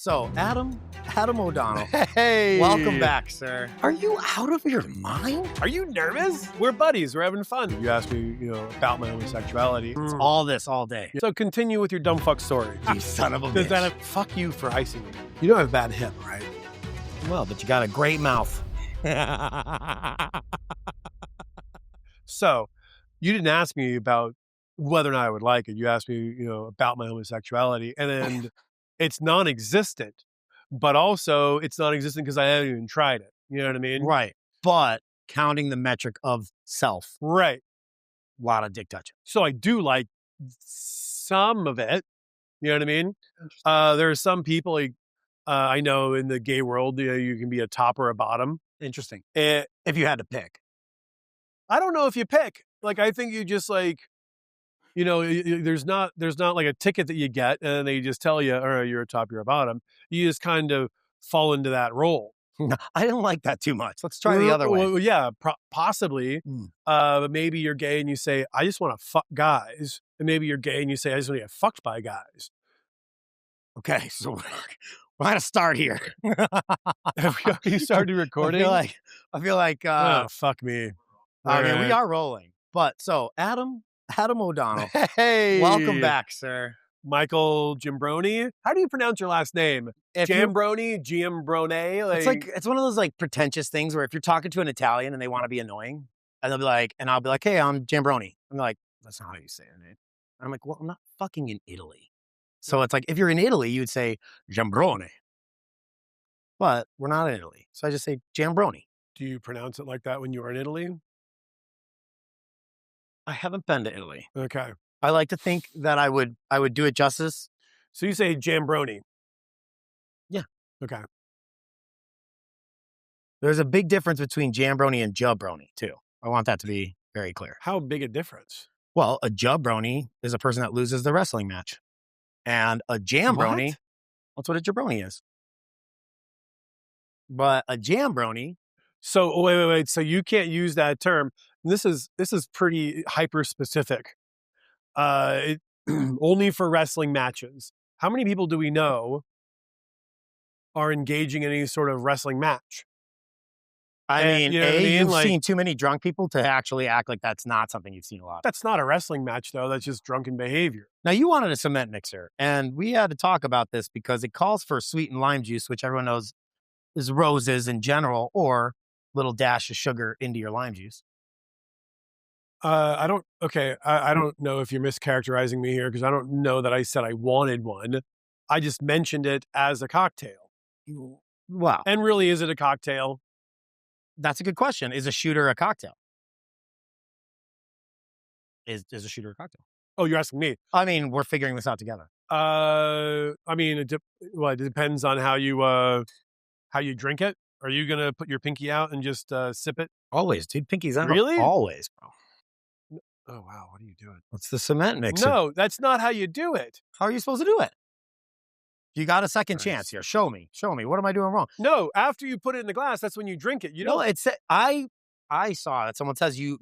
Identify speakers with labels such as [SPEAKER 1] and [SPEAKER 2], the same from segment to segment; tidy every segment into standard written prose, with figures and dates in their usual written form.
[SPEAKER 1] So, Adam O'Donnell.
[SPEAKER 2] Hey.
[SPEAKER 1] Welcome back, sir.
[SPEAKER 2] Are you out of your mind?
[SPEAKER 3] Are you nervous? We're buddies. We're having fun. You asked me, about my homosexuality.
[SPEAKER 1] It's all this all day.
[SPEAKER 3] So continue with your dumb fuck story.
[SPEAKER 1] You son of a bitch.
[SPEAKER 3] Fuck you for icing me. You don't have a bad hip, right?
[SPEAKER 1] Well, but you got a great mouth.
[SPEAKER 3] So, you didn't ask me about whether or not I would like it. You asked me, about my homosexuality. And then it's non-existent. But also, it's non-existent because I haven't even tried it. You know what I mean?
[SPEAKER 1] Right. But counting the metric of self.
[SPEAKER 3] Right.
[SPEAKER 1] A lot of dick touching.
[SPEAKER 3] So I do like some of it. You know what I mean? There are some people I know in the gay world, you can be a top or a bottom.
[SPEAKER 1] Interesting.
[SPEAKER 3] If
[SPEAKER 1] you had to pick.
[SPEAKER 3] I don't know if you pick. Like, I think you just there's not like a ticket that you get and they just tell you, all right, you're a top, you're a bottom. You just kind of fall into that role.
[SPEAKER 1] I don't like that too much. Let's try the other way.
[SPEAKER 3] Well, yeah, possibly. But maybe you're gay and you say, I just want to fuck guys. And maybe you're gay and you say, I just want to get fucked by guys.
[SPEAKER 1] Okay, so we're going to start here.
[SPEAKER 3] Have you started recording?
[SPEAKER 1] I feel like
[SPEAKER 3] oh, fuck me.
[SPEAKER 1] Okay, we are rolling. But so Adam O'Donnell.
[SPEAKER 3] Hey.
[SPEAKER 1] Welcome back, sir.
[SPEAKER 3] Michael Giambrone. How do you pronounce your last name? Giambrone? Giambrone?
[SPEAKER 1] It's one of those pretentious things where if you're talking to an Italian and they want to be annoying, and they'll be like, and I'll be like, hey, I'm Giambrone. And they're like, that's not how you say your name. And I'm like, well, I'm not fucking in Italy. So it's like, if you're in Italy, you would say Giambrone. But we're not in Italy. So I just say Giambrone.
[SPEAKER 3] Do you pronounce it like that when you were in Italy?
[SPEAKER 1] I haven't been to Italy.
[SPEAKER 3] Okay.
[SPEAKER 1] I like to think that I would do it justice.
[SPEAKER 3] So you say Giambrone?
[SPEAKER 1] Yeah.
[SPEAKER 3] Okay.
[SPEAKER 1] There's a big difference between Giambrone and Jabroni, too. I want that to be very clear.
[SPEAKER 3] How big a difference?
[SPEAKER 1] Well, a Jabroni is a person that loses the wrestling match. And a Giambrone, that's what a Jabroni is. But a Giambrone.
[SPEAKER 3] So wait. So you can't use that term. This is pretty hyper specific. Only for wrestling matches. How many people do we know are engaging in any sort of wrestling match?
[SPEAKER 1] I mean, you've seen too many drunk people to actually act like that's not something you've seen a lot.
[SPEAKER 3] That's not a wrestling match, though. That's just drunken behavior.
[SPEAKER 1] Now, you wanted a cement mixer, and we had to talk about this because it calls for sweet and lime juice, which everyone knows is roses in general, or little dash of sugar into your lime juice.
[SPEAKER 3] I don't know if you're mischaracterizing me here because I don't know that I said I wanted one. I just mentioned it as a cocktail.
[SPEAKER 1] Wow.
[SPEAKER 3] And really, is it a cocktail?
[SPEAKER 1] That's a good question. Is a shooter a cocktail? Is a shooter a cocktail?
[SPEAKER 3] Oh, you're asking me.
[SPEAKER 1] I mean, we're figuring this out together.
[SPEAKER 3] I mean, it depends on how you drink it. Are you going to put your pinky out and just sip it?
[SPEAKER 1] Always, dude. Pinky's out.
[SPEAKER 3] Really?
[SPEAKER 1] Always, bro.
[SPEAKER 3] Oh, wow. What are you doing?
[SPEAKER 1] What's the cement mixer?
[SPEAKER 3] No, that's not how you do it.
[SPEAKER 1] How are you supposed to do it? You got a second chance here. Show me. What am I doing wrong?
[SPEAKER 3] No, after you put it in the glass, that's when you drink it.
[SPEAKER 1] I saw that someone says you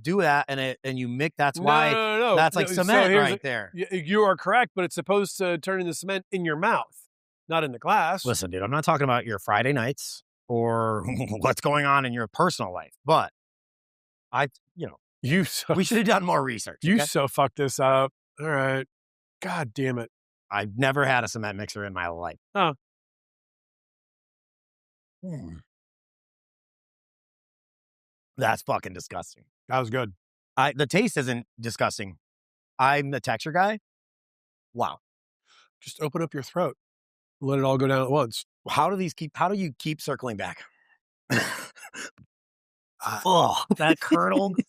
[SPEAKER 1] do that and you mix. That's why.
[SPEAKER 3] No.
[SPEAKER 1] That's like cement right there.
[SPEAKER 3] You are correct, but it's supposed to turn into cement in your mouth, not in the glass.
[SPEAKER 1] Listen, dude, I'm not talking about your Friday nights or what's going on in your personal life, but we should have done more research.
[SPEAKER 3] You so fucked this up. All right. God damn it.
[SPEAKER 1] I've never had a cement mixer in my life.
[SPEAKER 3] Oh.
[SPEAKER 1] That's fucking disgusting.
[SPEAKER 3] That was good.
[SPEAKER 1] The taste isn't disgusting. I'm the texture guy. Wow.
[SPEAKER 3] Just open up your throat. Let it all go down at once.
[SPEAKER 1] How do you keep circling back? That curdled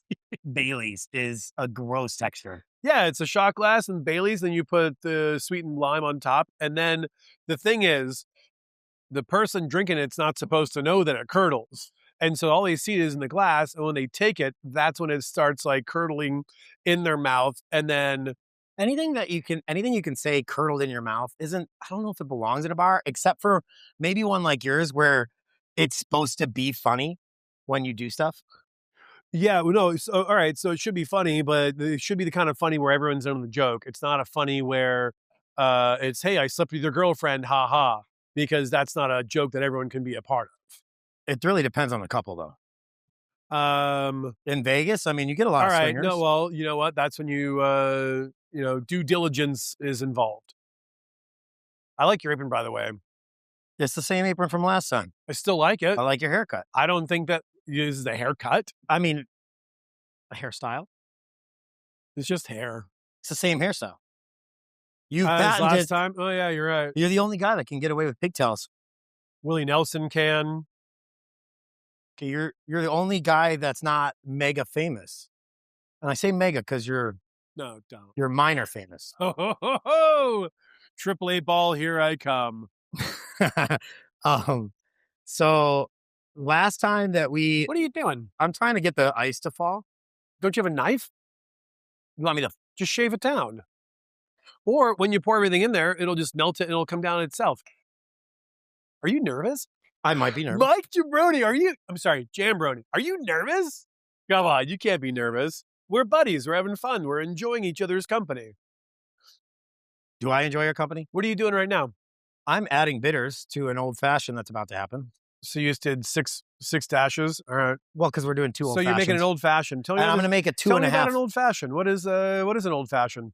[SPEAKER 1] Bailey's is a gross texture.
[SPEAKER 3] Yeah, it's a shot glass and Bailey's, and you put the sweetened lime on top. And then the thing is, the person drinking it's not supposed to know that it curdles. And so all they see is in the glass. And when they take it, that's when it starts curdling in their mouth. And then
[SPEAKER 1] anything you can say curdled in your mouth I don't know if it belongs in a bar, except for maybe one like yours where it's supposed to be funny when you do stuff.
[SPEAKER 3] Yeah, no. So, all right. So it should be funny, but it should be the kind of funny where everyone's in on the joke. It's not a funny where it's, hey, I slept with your girlfriend, ha ha, because that's not a joke that everyone can be a part
[SPEAKER 1] It really depends on the couple, though.
[SPEAKER 3] of.
[SPEAKER 1] In Vegas, I mean, you get a lot
[SPEAKER 3] All
[SPEAKER 1] of
[SPEAKER 3] right,
[SPEAKER 1] swingers.
[SPEAKER 3] no, well, you know what? That's when you due diligence is involved. I like your apron, by the way.
[SPEAKER 1] It's the same apron from last time.
[SPEAKER 3] I still like it.
[SPEAKER 1] I like your haircut.
[SPEAKER 3] I don't think that is the haircut.
[SPEAKER 1] I mean, a hairstyle.
[SPEAKER 3] It's just hair.
[SPEAKER 1] It's the same hairstyle. You
[SPEAKER 3] As last
[SPEAKER 1] patented.
[SPEAKER 3] time? Oh, yeah, you're right.
[SPEAKER 1] You're the only guy that can get away with pigtails.
[SPEAKER 3] Willie Nelson can.
[SPEAKER 1] Okay, you're the only guy that's not mega famous. And I say mega because you're
[SPEAKER 3] No, don't.
[SPEAKER 1] minor famous.
[SPEAKER 3] Ho, ho, ho, ho. Triple A ball, here I come.
[SPEAKER 1] So last time that
[SPEAKER 3] What are you doing?
[SPEAKER 1] I'm trying to get the ice to fall.
[SPEAKER 3] Don't you have a knife?
[SPEAKER 1] You want me to?
[SPEAKER 3] Just shave it down. Or when you pour everything in there, it'll just melt it and it'll come down itself. Are you nervous?
[SPEAKER 1] I might be nervous.
[SPEAKER 3] Mike Jabroni, I'm sorry, Giambrone, are you nervous? Come on, you can't be nervous. We're buddies. We're having fun. We're enjoying each other's company.
[SPEAKER 1] Do I enjoy your company?
[SPEAKER 3] What are you doing right now?
[SPEAKER 1] I'm adding bitters to an old fashioned that's about to happen.
[SPEAKER 3] So you just did six dashes. All right.
[SPEAKER 1] Well, because we're doing two old
[SPEAKER 3] So you're
[SPEAKER 1] fashions.
[SPEAKER 3] making an old fashioned. Tell me,
[SPEAKER 1] And I'm going to make a two
[SPEAKER 3] tell
[SPEAKER 1] and
[SPEAKER 3] me
[SPEAKER 1] a half.
[SPEAKER 3] about an old fashioned. What is an old fashioned?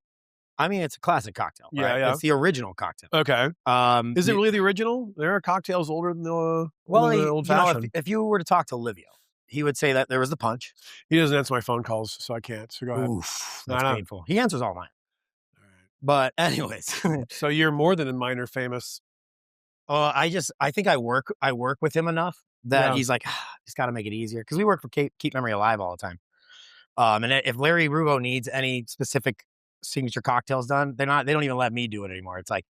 [SPEAKER 1] I mean, it's a classic cocktail.
[SPEAKER 3] Yeah,
[SPEAKER 1] right?
[SPEAKER 3] yeah.
[SPEAKER 1] It's the original cocktail.
[SPEAKER 3] Okay. Is it
[SPEAKER 1] the-
[SPEAKER 3] really the original? There are cocktails older than the
[SPEAKER 1] Well,
[SPEAKER 3] older than the old
[SPEAKER 1] you know,
[SPEAKER 3] fashioned.
[SPEAKER 1] if you were to talk to Livio, he would say that there was the punch.
[SPEAKER 3] He doesn't answer my phone calls, so I can't. So go ahead.
[SPEAKER 1] Oof,
[SPEAKER 3] No,
[SPEAKER 1] that's
[SPEAKER 3] no.
[SPEAKER 1] painful. He answers all mine. But anyways,
[SPEAKER 3] So you're more than a minor famous.
[SPEAKER 1] I think I work with him enough that
[SPEAKER 3] Yeah.
[SPEAKER 1] he's like, he's got to make it easier because we work for Keep Memory Alive all the time. And if Larry Rugo needs any specific signature cocktails done, they don't even let me do it anymore. It's like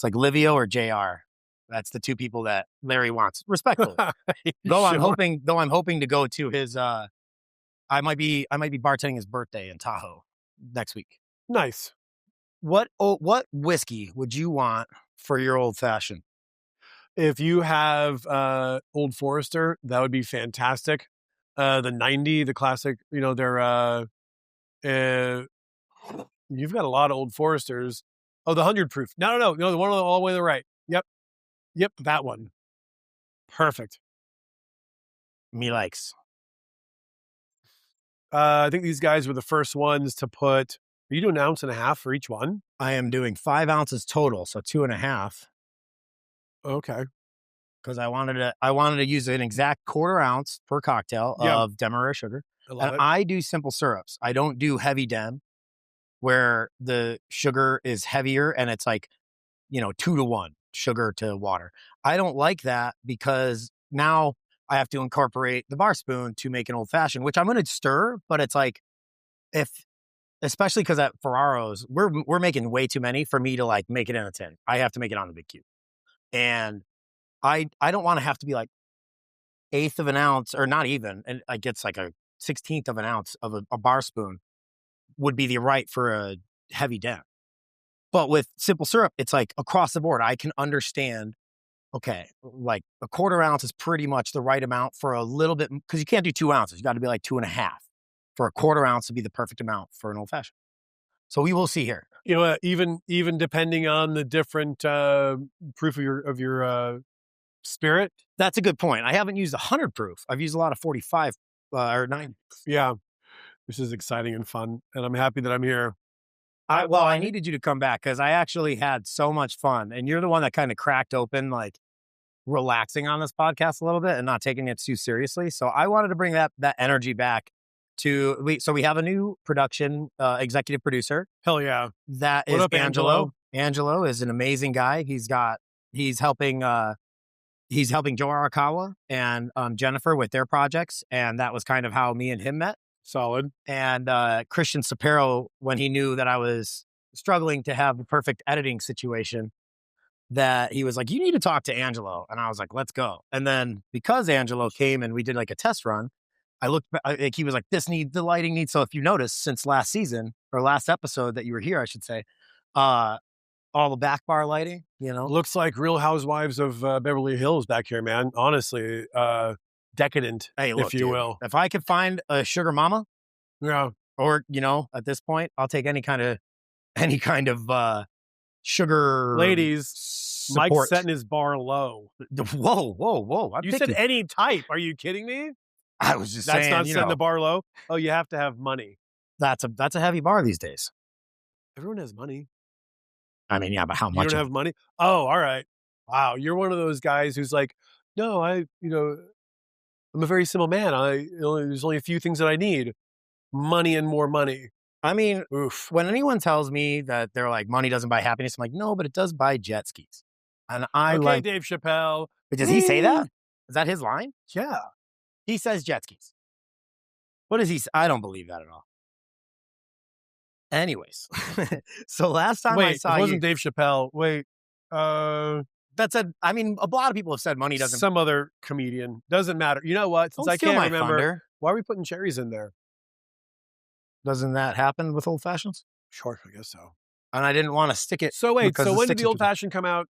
[SPEAKER 1] Livio or JR. That's the two people that Larry wants, respectfully. Though I'm hoping to go to his. I might be bartending his birthday in Tahoe next week.
[SPEAKER 3] Nice.
[SPEAKER 1] What whiskey would you want for your old fashioned?
[SPEAKER 3] If you have Old Forester, that would be fantastic. The 90, the classic, they're you've got a lot of Old Foresters. Oh, the 100 proof. No, the one all the way to the right. Yep, that one. Perfect.
[SPEAKER 1] Me likes.
[SPEAKER 3] I think these guys were the first ones to put. Are you doing an ounce and a half for each one?
[SPEAKER 1] I am doing 5 ounces total, so 2.5.
[SPEAKER 3] Okay.
[SPEAKER 1] Because I wanted to use an exact 1/4 ounce per cocktail of Demerara sugar.
[SPEAKER 3] I love
[SPEAKER 1] And
[SPEAKER 3] it.
[SPEAKER 1] I do simple syrups. I don't do heavy dem, where the sugar is heavier and it's like, 2-to-1 sugar to water. I don't like that because now I have to incorporate the bar spoon to make an old fashioned, which I'm going to stir, but it's like especially because at Ferraro's, we're making way too many for me to like make it in a tin. I have to make it on the big cube. And I don't want to have to be like 1/8 of an ounce or not even, and I gets like a 1/16 of an ounce of a bar spoon would be the right for a heavy dem. But with simple syrup, it's like across the board. I can understand, okay, like a 1/4 ounce is pretty much the right amount for a little bit, because you can't do 2 ounces. You got to be like 2.5 for a 1/4 ounce to be the perfect amount for an old fashioned. So we will see here.
[SPEAKER 3] Even depending on the different proof of your spirit.
[SPEAKER 1] That's a good point. I haven't used 100 proof. I've used a lot of 45 or 9.
[SPEAKER 3] Yeah. This is exciting and fun. And I'm happy that I'm here.
[SPEAKER 1] I needed you to come back because I actually had so much fun. And you're the one that kind of cracked open, like relaxing on this podcast a little bit and not taking it too seriously. So I wanted to bring that energy back so we have a new production executive producer.
[SPEAKER 3] Hell yeah.
[SPEAKER 1] That
[SPEAKER 3] What
[SPEAKER 1] is
[SPEAKER 3] up,
[SPEAKER 1] Angelo. Angelo is an amazing guy. He's helping Joe Arakawa and Jennifer with their projects. And that was kind of how me and him met.
[SPEAKER 3] Solid.
[SPEAKER 1] And Christian Sapero, when he knew that I was struggling to have the perfect editing situation, that he was like, you need to talk to Angelo. And I was like, let's go. And then because Angelo came and we did like a test run, I looked like he was like, the lighting needs. So if you notice, since last season or last episode that you were here, I should say, all the back bar lighting,
[SPEAKER 3] Looks like Real Housewives of Beverly Hills back here, man. Honestly, decadent,
[SPEAKER 1] Hey, look,
[SPEAKER 3] if you
[SPEAKER 1] dude,
[SPEAKER 3] will.
[SPEAKER 1] if I could find a sugar mama,
[SPEAKER 3] Yeah.
[SPEAKER 1] or at this point, I'll take any kind of sugar.
[SPEAKER 3] Ladies, Mike's
[SPEAKER 1] support.
[SPEAKER 3] setting his bar low.
[SPEAKER 1] Whoa.
[SPEAKER 3] You said any type. Are you kidding me?
[SPEAKER 1] I was just
[SPEAKER 3] That's
[SPEAKER 1] saying,
[SPEAKER 3] not setting the bar low. Oh, you have to have money.
[SPEAKER 1] That's a heavy bar these days.
[SPEAKER 3] Everyone has money.
[SPEAKER 1] I mean, yeah, but how much?
[SPEAKER 3] You don't have money? Oh, all right. Wow, you're one of those guys who's like, no, I'm a very simple man. There's only a few things that I need: money and more money.
[SPEAKER 1] I mean,
[SPEAKER 3] Oof.
[SPEAKER 1] when anyone tells me that they're like, money doesn't buy happiness, I'm like, no, but it does buy jet skis. And I
[SPEAKER 3] Okay,
[SPEAKER 1] like.
[SPEAKER 3] Dave Chappelle.
[SPEAKER 1] But does he say that? Is that his line?
[SPEAKER 3] Yeah.
[SPEAKER 1] He says jet skis. What does he? I don't believe that at all. Anyways, so last time I saw
[SPEAKER 3] it wasn't Dave Chappelle. Wait,
[SPEAKER 1] that's I mean, a lot of people have said money doesn't.
[SPEAKER 3] Some other comedian. Doesn't matter. You know what? Since
[SPEAKER 1] Don't
[SPEAKER 3] I
[SPEAKER 1] steal
[SPEAKER 3] can't
[SPEAKER 1] my
[SPEAKER 3] remember,
[SPEAKER 1] thunder.
[SPEAKER 3] why are we putting cherries in there?
[SPEAKER 1] Doesn't that happen with old fashions?
[SPEAKER 3] Sure, I guess so.
[SPEAKER 1] And I didn't want to stick it.
[SPEAKER 3] So wait,
[SPEAKER 1] because
[SPEAKER 3] so
[SPEAKER 1] it
[SPEAKER 3] when did
[SPEAKER 1] sticks
[SPEAKER 3] the old
[SPEAKER 1] into-
[SPEAKER 3] fashioned come out?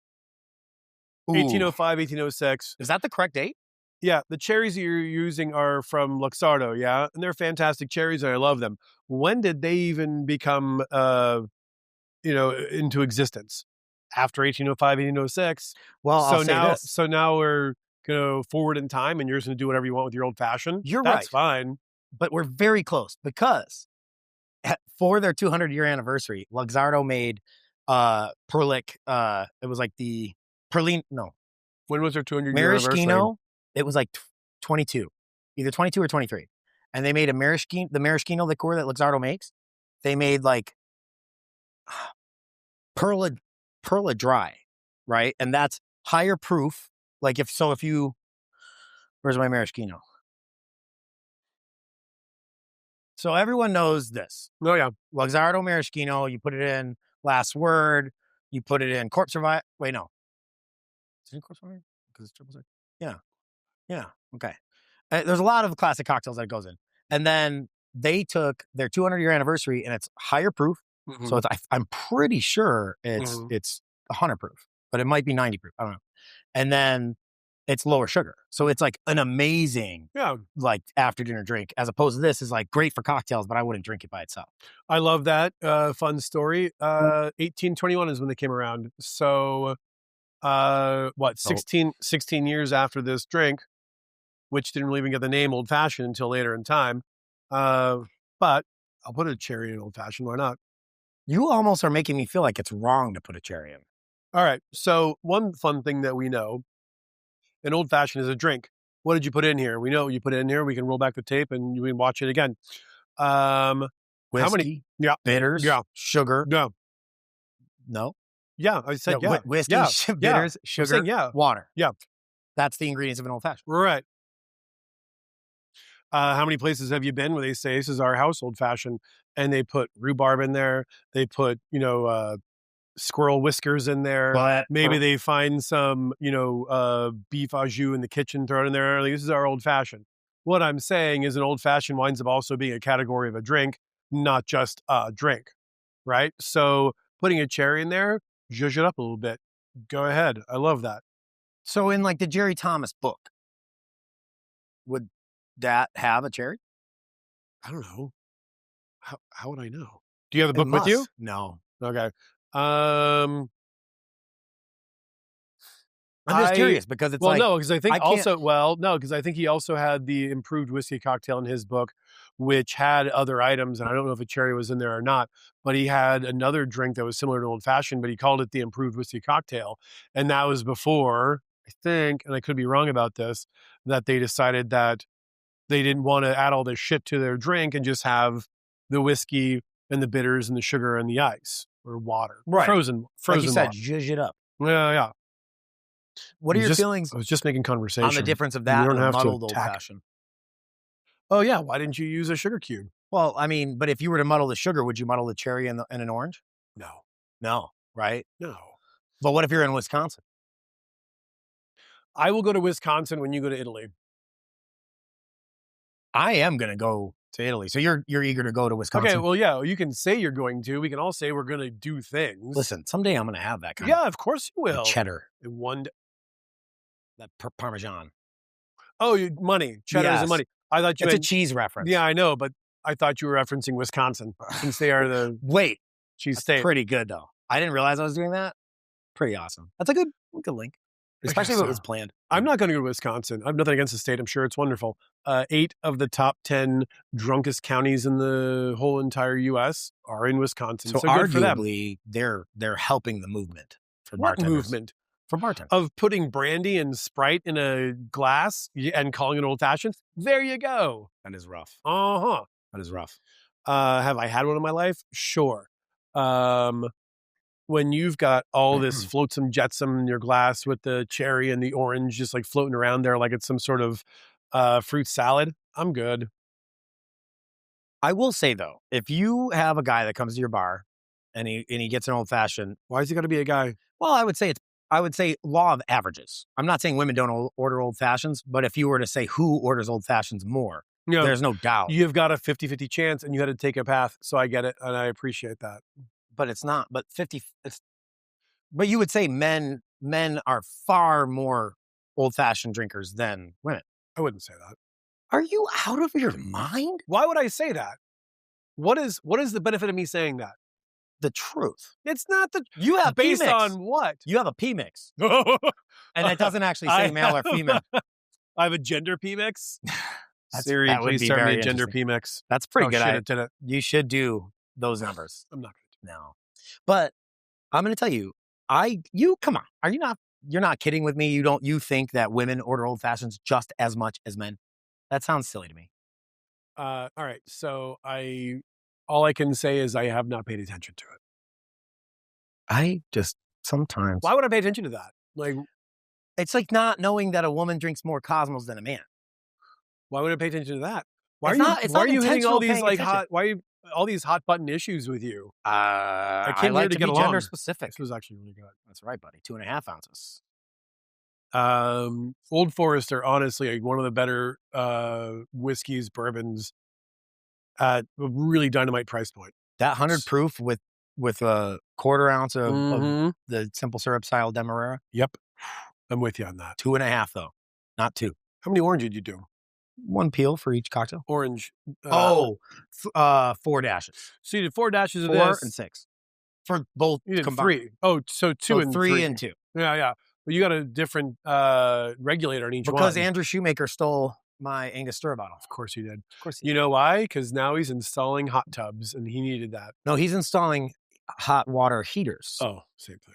[SPEAKER 1] Ooh.
[SPEAKER 3] 1805, 1806.
[SPEAKER 1] Is that the correct date?
[SPEAKER 3] Yeah, the cherries that you're using are from Luxardo, yeah? And they're fantastic cherries, and I love them. When did they even become, into existence? After 1805, 1806?
[SPEAKER 1] Well, I'll say this.
[SPEAKER 3] So now we're going to go forward in time, and you're just going to do whatever you want with your old fashioned?
[SPEAKER 1] You're
[SPEAKER 3] That's
[SPEAKER 1] right.
[SPEAKER 3] fine.
[SPEAKER 1] But we're very close because for their 200-year anniversary, Luxardo made Perlic. It was like the Perlin. No,
[SPEAKER 3] When was their 200-year anniversary?
[SPEAKER 1] Maraschino. It was like 22, either 22 or 23. And they made the maraschino liqueur that Luxardo makes. They made like Perla Dry, right? And that's higher proof. Like if you, where's my maraschino? So everyone knows this.
[SPEAKER 3] Oh, yeah.
[SPEAKER 1] Luxardo maraschino, you put it in Last Word, you put it in Corpse Revive. Wait, no. Is it in Corpse Revive? Because it's triple sec. Yeah. Okay. There's a lot of classic cocktails that it goes in. And then they took their 200-year anniversary and it's higher proof.
[SPEAKER 3] Mm-hmm.
[SPEAKER 1] So I'm pretty sure it's 100 proof, but it might be 90 proof. I don't know. And then it's lower sugar. So it's like an amazing like after dinner drink, as opposed to this is like great for cocktails, but I wouldn't drink it by itself.
[SPEAKER 3] I love that. Fun story. 1821 is when they came around. So 16 years after this drink, which didn't really even get the name Old Fashioned until later in time. But I'll put a cherry in Old Fashioned. Why not?
[SPEAKER 1] You almost are making me feel like it's wrong to put a cherry in.
[SPEAKER 3] All right. So one fun thing that we know, an Old Fashioned is a drink. What did you put in here? We know you put it in here. We can roll back the tape and you can watch it again.
[SPEAKER 1] Whiskey,
[SPEAKER 3] how many? Yeah.
[SPEAKER 1] Bitters, sugar.
[SPEAKER 3] No.
[SPEAKER 1] No.
[SPEAKER 3] Yeah, I said yeah.
[SPEAKER 1] Whiskey, bitters, sugar, water.
[SPEAKER 3] Yeah.
[SPEAKER 1] That's the ingredients of an Old Fashioned.
[SPEAKER 3] Right. How many places have you been where they say this is our house Old Fashioned and they put rhubarb in there? They put, squirrel whiskers in there.
[SPEAKER 1] But
[SPEAKER 3] maybe they find some, beef au jus in the kitchen, throw it in there. Like, this is our Old Fashioned. What I'm saying is an Old Fashioned winds up also being a category of a drink, not just a drink, right? So putting a cherry in there, zhuzh it up a little bit. Go ahead. I love that.
[SPEAKER 1] So in like the Jerry Thomas book, would that have a cherry?
[SPEAKER 3] I don't know. How would I know? Do you have the book with you?
[SPEAKER 1] No.
[SPEAKER 3] Okay.
[SPEAKER 1] I'm just curious because it's
[SPEAKER 3] because I think because I think he also had the improved whiskey cocktail in his book, which had other items, and I don't know if a cherry was in there or not, but he had another drink that was similar to Old Fashioned, but he called it the improved whiskey cocktail, and that was before, I think, and I could be wrong about this, that they decided that they didn't want to add all this shit to their drink and just have the whiskey and the bitters and the sugar and the ice or water,
[SPEAKER 1] right?
[SPEAKER 3] Frozen.
[SPEAKER 1] Like you said,
[SPEAKER 3] water.
[SPEAKER 1] zhuzh it up.
[SPEAKER 3] Yeah.
[SPEAKER 1] What are your feelings?
[SPEAKER 3] I was just making conversation
[SPEAKER 1] on the difference of that and a muddled Old
[SPEAKER 3] attack.
[SPEAKER 1] Fashioned.
[SPEAKER 3] Oh yeah, why didn't you use a sugar cube?
[SPEAKER 1] Well, I mean, but if you were to muddle the sugar, would you muddle the cherry and an orange? No, right?
[SPEAKER 3] No.
[SPEAKER 1] But what if you're in Wisconsin?
[SPEAKER 3] I will go to Wisconsin when you go to Italy.
[SPEAKER 1] I am going to go to Italy. So you're eager to go to Wisconsin.
[SPEAKER 3] Okay, well, yeah, you can say you're going to. We can all say we're going to do things.
[SPEAKER 1] Listen, someday I'm going to have that kind
[SPEAKER 3] of course you will.
[SPEAKER 1] Cheddar.
[SPEAKER 3] That
[SPEAKER 1] Parmesan.
[SPEAKER 3] Oh, money. Cheddar is money. I thought
[SPEAKER 1] it's a cheese reference.
[SPEAKER 3] Yeah, I know, but I thought you were referencing Wisconsin since they are the
[SPEAKER 1] Wait,
[SPEAKER 3] cheese state.
[SPEAKER 1] Pretty good though. I didn't realize I was doing that. Pretty awesome. That's a good link. Especially if it was planned.
[SPEAKER 3] I'm not going to go to Wisconsin. I have nothing against the state. I'm sure it's wonderful. 8 of the top 10 drunkest counties in the whole entire U.S. are in Wisconsin.
[SPEAKER 1] So
[SPEAKER 3] good for them.
[SPEAKER 1] arguably, they're helping the movement for
[SPEAKER 3] What
[SPEAKER 1] bartenders.
[SPEAKER 3] movement?
[SPEAKER 1] For bartenders.
[SPEAKER 3] Of putting brandy and Sprite in a glass and calling it old fashioned? There you go.
[SPEAKER 1] That is rough.
[SPEAKER 3] Uh-huh.
[SPEAKER 1] That is rough.
[SPEAKER 3] Have I had one in my life? Sure. When you've got all this flotsam jetsam in your glass with the cherry and the orange just like floating around there like it's some sort of fruit salad, I'm good.
[SPEAKER 1] I will say though, if you have a guy that comes to your bar and he gets an old fashioned,
[SPEAKER 3] why is he got to be a guy?
[SPEAKER 1] Well, I would say law of averages. I'm not saying women don't order old fashions, but if you were to say who orders old fashions more, there's no doubt.
[SPEAKER 3] You've got a 50-50 chance and you had to take a path. So I get it. And I appreciate that.
[SPEAKER 1] But it's not. But but you would say men are far more old-fashioned drinkers than women.
[SPEAKER 3] I wouldn't say that.
[SPEAKER 1] Are you out of your mind?
[SPEAKER 3] Why would I say that? What is the benefit of me saying that?
[SPEAKER 1] The truth.
[SPEAKER 3] It's not the
[SPEAKER 1] you have
[SPEAKER 3] based
[SPEAKER 1] P-mix.
[SPEAKER 3] on what?
[SPEAKER 1] You have a P-mix. And it doesn't actually say male or female.
[SPEAKER 3] I have a gender P-mix. Siri,
[SPEAKER 1] that would
[SPEAKER 3] please
[SPEAKER 1] be
[SPEAKER 3] start
[SPEAKER 1] very
[SPEAKER 3] me a gender
[SPEAKER 1] interesting.
[SPEAKER 3] P-mix.
[SPEAKER 1] That's pretty good.
[SPEAKER 3] Shit, did it.
[SPEAKER 1] You should do those numbers.
[SPEAKER 3] I'm not going to.
[SPEAKER 1] No. But I'm going to tell you, come on. Are you not, you're not kidding with me? You think that women order old fashions just as much as men? That sounds silly to me.
[SPEAKER 3] All right. So all I can say is I have not paid attention to it.
[SPEAKER 1] I just sometimes.
[SPEAKER 3] Why would I pay attention to that? Like,
[SPEAKER 1] it's like not knowing that a woman drinks more Cosmos than a man.
[SPEAKER 3] Why would I pay attention to that? Why
[SPEAKER 1] It's
[SPEAKER 3] are
[SPEAKER 1] not
[SPEAKER 3] you hitting all these
[SPEAKER 1] intentional
[SPEAKER 3] like
[SPEAKER 1] paying
[SPEAKER 3] hot? Why are you, all these hot button issues with you?
[SPEAKER 1] I
[SPEAKER 3] came
[SPEAKER 1] like
[SPEAKER 3] here to
[SPEAKER 1] to
[SPEAKER 3] get
[SPEAKER 1] be
[SPEAKER 3] along.
[SPEAKER 1] gender specific.
[SPEAKER 3] This was actually really good.
[SPEAKER 1] That's right, buddy. 2.5 ounces.
[SPEAKER 3] Old Forester, honestly, like one of the better whiskeys, bourbons at a really dynamite price point.
[SPEAKER 1] That 100 proof with a 1/4 ounce of the simple syrup style Demerara.
[SPEAKER 3] Yep. I'm with you on that.
[SPEAKER 1] 2.5 though, not 2.
[SPEAKER 3] How many orange did you do?
[SPEAKER 1] 1 peel for each cocktail.
[SPEAKER 3] Orange.
[SPEAKER 1] 4 dashes.
[SPEAKER 3] So you did 4 dashes of
[SPEAKER 1] 4
[SPEAKER 3] this.
[SPEAKER 1] and 6. For both
[SPEAKER 3] You did
[SPEAKER 1] combined.
[SPEAKER 3] 3. Oh, so 2 and
[SPEAKER 1] 3
[SPEAKER 3] 3.
[SPEAKER 1] and 2.
[SPEAKER 3] Yeah. But you got a different regulator on each one.
[SPEAKER 1] Because Andrew Shumaker stole my Angus Stir bottle.
[SPEAKER 3] Of course he did.
[SPEAKER 1] Of course he did.
[SPEAKER 3] You know why? Because now he's installing hot tubs and he needed that.
[SPEAKER 1] No, he's installing hot water heaters.
[SPEAKER 3] Oh, same thing.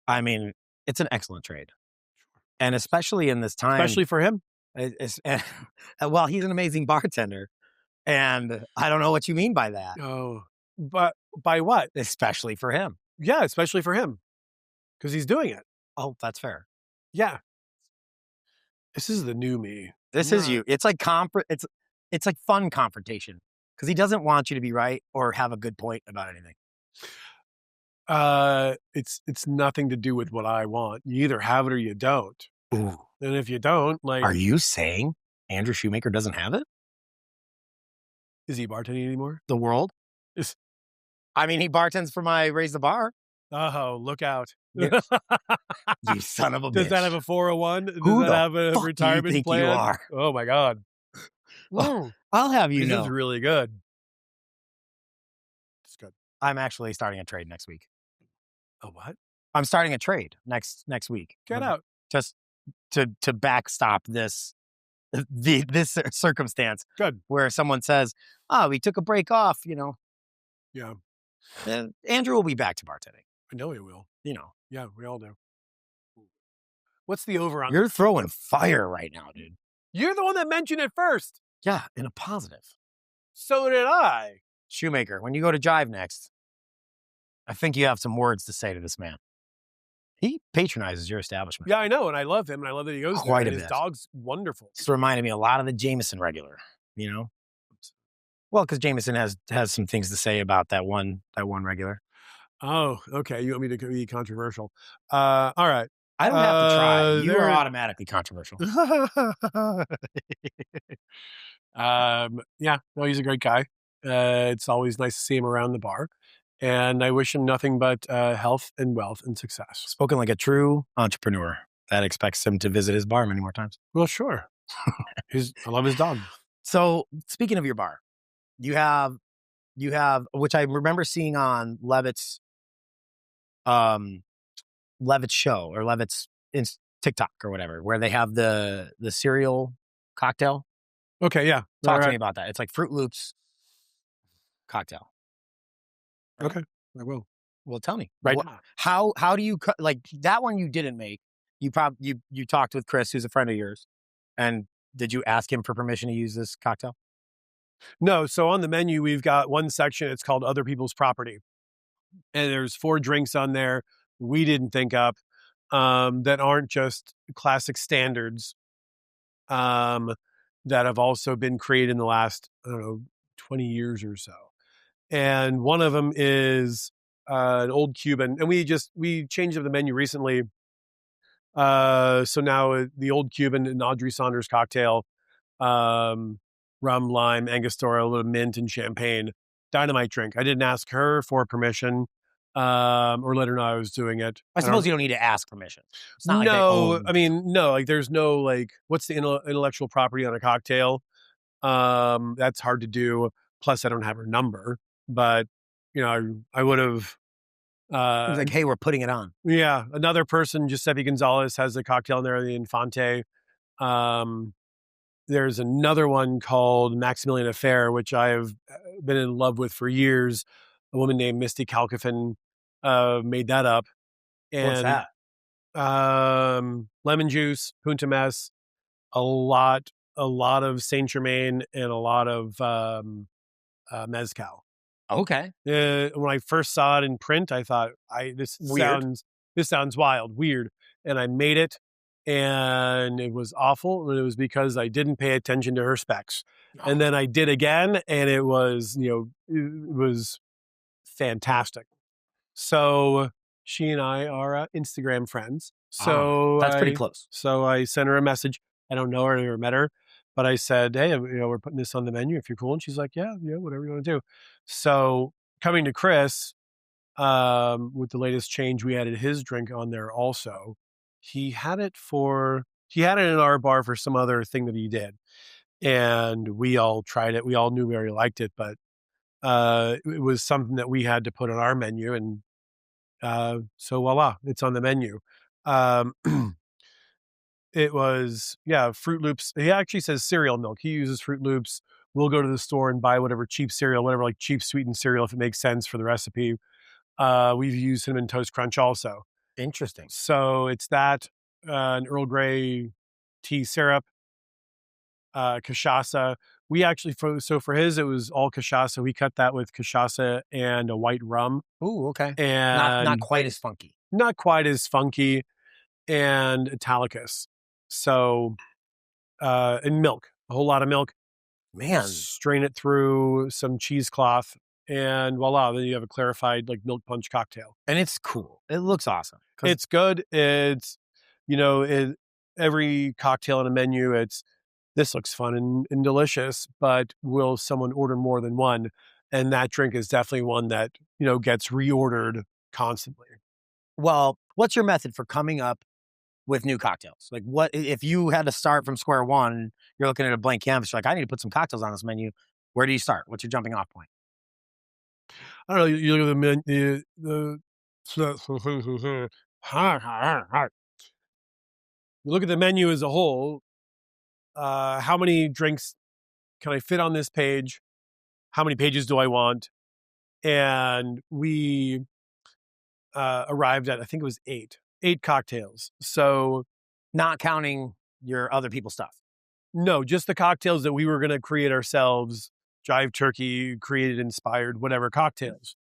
[SPEAKER 1] I mean, it's an excellent trade. And especially in this time.
[SPEAKER 3] Especially for him.
[SPEAKER 1] Well, he's an amazing bartender. And I don't know what you mean by that.
[SPEAKER 3] Oh, but by what?
[SPEAKER 1] Especially for him.
[SPEAKER 3] Yeah, especially for him. Because he's doing it.
[SPEAKER 1] Oh, that's fair.
[SPEAKER 3] Yeah. This is the new me.
[SPEAKER 1] This is you. It's like it's like fun confrontation. Because he doesn't want you to be right or have a good point about anything.
[SPEAKER 3] It's nothing to do with what I want. You either have it or you don't.
[SPEAKER 1] Ooh.
[SPEAKER 3] And if you don't, like,
[SPEAKER 1] are you saying Andrew Shumaker doesn't have it?
[SPEAKER 3] Is he bartending anymore?
[SPEAKER 1] The world? I mean, he bartends for my Raise the Bar.
[SPEAKER 3] Oh, look out.
[SPEAKER 1] Yeah. You son of a bitch.
[SPEAKER 3] Does that have a 401? Does
[SPEAKER 1] Who
[SPEAKER 3] that have a
[SPEAKER 1] fuck
[SPEAKER 3] retirement
[SPEAKER 1] do you think
[SPEAKER 3] plan?
[SPEAKER 1] you are?
[SPEAKER 3] Oh my God.
[SPEAKER 1] I'll have you
[SPEAKER 3] This
[SPEAKER 1] know.
[SPEAKER 3] is really good. It's good.
[SPEAKER 1] I'm actually starting a trade next week.
[SPEAKER 3] A what?
[SPEAKER 1] I'm starting a trade next week.
[SPEAKER 3] Get out.
[SPEAKER 1] Just to backstop this circumstance.
[SPEAKER 3] Good.
[SPEAKER 1] Where someone says, we took a break off,
[SPEAKER 3] Yeah.
[SPEAKER 1] Andrew will be back to bartending.
[SPEAKER 3] I know he will. Yeah, we all do. What's the over on?
[SPEAKER 1] You're throwing fire right now, dude.
[SPEAKER 3] You're the one that mentioned it first.
[SPEAKER 1] Yeah, in a positive.
[SPEAKER 3] So did I.
[SPEAKER 1] Shumaker, when you go to Jive next, I think you have some words to say to this man. He patronizes your establishment.
[SPEAKER 3] Yeah, I know, and I love him, and I love that he goes
[SPEAKER 1] Quite
[SPEAKER 3] there.
[SPEAKER 1] a
[SPEAKER 3] His
[SPEAKER 1] bit.
[SPEAKER 3] dog's wonderful.
[SPEAKER 1] It's reminded me a lot of the Jameson regular, Well, because Jameson has some things to say about that one regular.
[SPEAKER 3] Oh, okay. You want me to be controversial? All right.
[SPEAKER 1] I don't have to try. You are automatically controversial.
[SPEAKER 3] Yeah, no, he's a great guy. It's always nice to see him around the bar. And I wish him nothing but health and wealth and success.
[SPEAKER 1] Spoken like a true entrepreneur that expects him to visit his bar many more times.
[SPEAKER 3] Well, sure. I love his dog.
[SPEAKER 1] So speaking of your bar, you have, which I remember seeing on Levitt's Levitt's show or Levitt's TikTok or whatever, where they have the cereal cocktail.
[SPEAKER 3] Okay, yeah.
[SPEAKER 1] Talk to me about that. It's like Fruit Loops cocktail.
[SPEAKER 3] Okay, I will.
[SPEAKER 1] Well, tell me
[SPEAKER 3] Right.
[SPEAKER 1] How do you like that one? You didn't make. You talked with Chris, who's a friend of yours, and did you ask him for permission to use this cocktail?
[SPEAKER 3] No. So on the menu, we've got one section. It's called Other People's Property, and there's 4 drinks on there we didn't think up that aren't just classic standards that have also been created in the last 20 years or so. And one of them is an old Cuban, and we changed up the menu recently. So now the old Cuban and Audrey Saunders cocktail, rum, lime, Angostura, a little mint, and champagne. Dynamite drink. I didn't ask her for permission, or let her know I was doing it.
[SPEAKER 1] I suppose you don't need to ask permission. It's not
[SPEAKER 3] no. Like there's no like, what's the intellectual property on a cocktail? That's hard to do. Plus, I don't have her number. But I would have.
[SPEAKER 1] It was like, hey, we're putting it on.
[SPEAKER 3] Yeah, another person, Giuseppe Gonzalez, has a cocktail in there, the Infante. There's another one called Maximilian Affair, which I have been in love with for years. A woman named Misty Kalkofen made that up. And,
[SPEAKER 1] what's that?
[SPEAKER 3] Lemon juice, Punta Mess, a lot of Saint Germain, and a lot of mezcal.
[SPEAKER 1] Okay.
[SPEAKER 3] When I first saw it in print, I thought, this sounds wild, weird. And I made it, and it was awful. And it was because I didn't pay attention to her specs. Oh. And then I did again, and it was, it was fantastic. So she and I are Instagram friends. So
[SPEAKER 1] that's pretty close.
[SPEAKER 3] So I sent her a message. I don't know her, I never met her. But I said, hey, we're putting this on the menu if you're cool. And she's like, yeah, whatever you want to do. So coming to Chris, with the latest change, we added his drink on there also. He had it in our bar for some other thing that he did. And we all tried it. We all knew we already liked it, but it was something that we had to put on our menu. And so voila, it's on the menu. It was, Fruit Loops. He actually says cereal milk. He uses Fruit Loops. We'll go to the store and buy whatever cheap cereal, whatever like cheap sweetened cereal, if it makes sense for the recipe. We've used Cinnamon Toast Crunch also.
[SPEAKER 1] Interesting.
[SPEAKER 3] So it's that, an Earl Grey tea syrup, cachaça. We actually, for his, it was all cachaça. We cut that with cachaça and a white rum.
[SPEAKER 1] Ooh, okay.
[SPEAKER 3] And
[SPEAKER 1] not quite as funky.
[SPEAKER 3] Not quite as funky. And Italicus. So, and milk, a whole lot of milk.
[SPEAKER 1] Man.
[SPEAKER 3] Strain it through some cheesecloth, and voila, then you have a clarified like milk punch cocktail.
[SPEAKER 1] And it's cool. It looks awesome.
[SPEAKER 3] It's good. It's, every cocktail on a menu, this looks fun and delicious, but will someone order more than one? And that drink is definitely one that, gets reordered constantly.
[SPEAKER 1] Well, what's your method for coming up with new cocktails? Like, what if you had to start from square one? You're looking at a blank canvas. You're like, I need to put some cocktails on this menu. Where do you start? What's your jumping off point?
[SPEAKER 3] I don't know. You look at the you look at the menu as a whole. How many drinks can I fit on this page? How many pages do I want? And we arrived at, I think it was 8 cocktails. So
[SPEAKER 1] not counting your other people's stuff.
[SPEAKER 3] No, just the cocktails that we were going to create ourselves. Jive Turkey, created, inspired, whatever cocktails.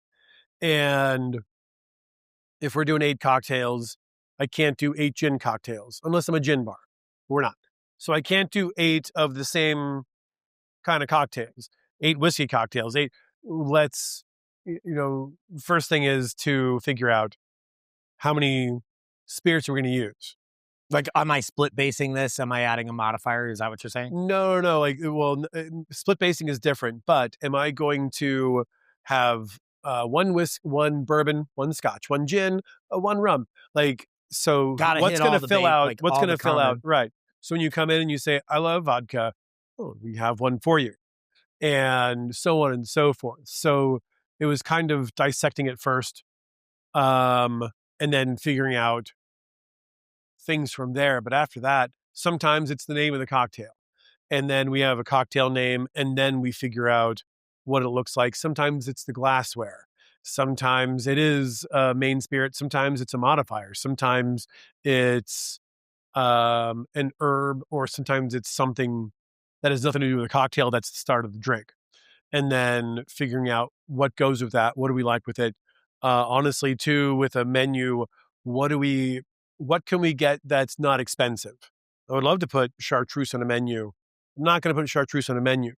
[SPEAKER 3] And if we're doing 8 cocktails, I can't do 8 gin cocktails unless I'm a gin bar. We're not. So I can't do 8 of the same kind of cocktails. 8 whiskey cocktails. 8. Let's, first thing is to figure out how many spirits we're going to use.
[SPEAKER 1] Like, am I split basing this? Am I adding a modifier? Is that what you're saying?
[SPEAKER 3] No. Like, well, split basing is different. But am I going to have one bourbon, 1 scotch, 1 gin, 1 rum? Like, so what's going to fill out? What's going to fill out? Right. So when you come in and you say, I love vodka, we have one for you, and so on and so forth. So it was kind of dissecting it first. and then figuring out things from there. But after that, sometimes it's the name of the cocktail. And then we have a cocktail name, and then we figure out what it looks like. Sometimes it's the glassware. Sometimes it is a main spirit. Sometimes it's a modifier. Sometimes it's an herb, or sometimes it's something that has nothing to do with the cocktail. That's the start of the drink. And then figuring out what goes with that. What do we like with it? Honestly, too, with a menu, what can we get that's not expensive? I would love to put chartreuse on a menu. I'm not going to put chartreuse on a menu.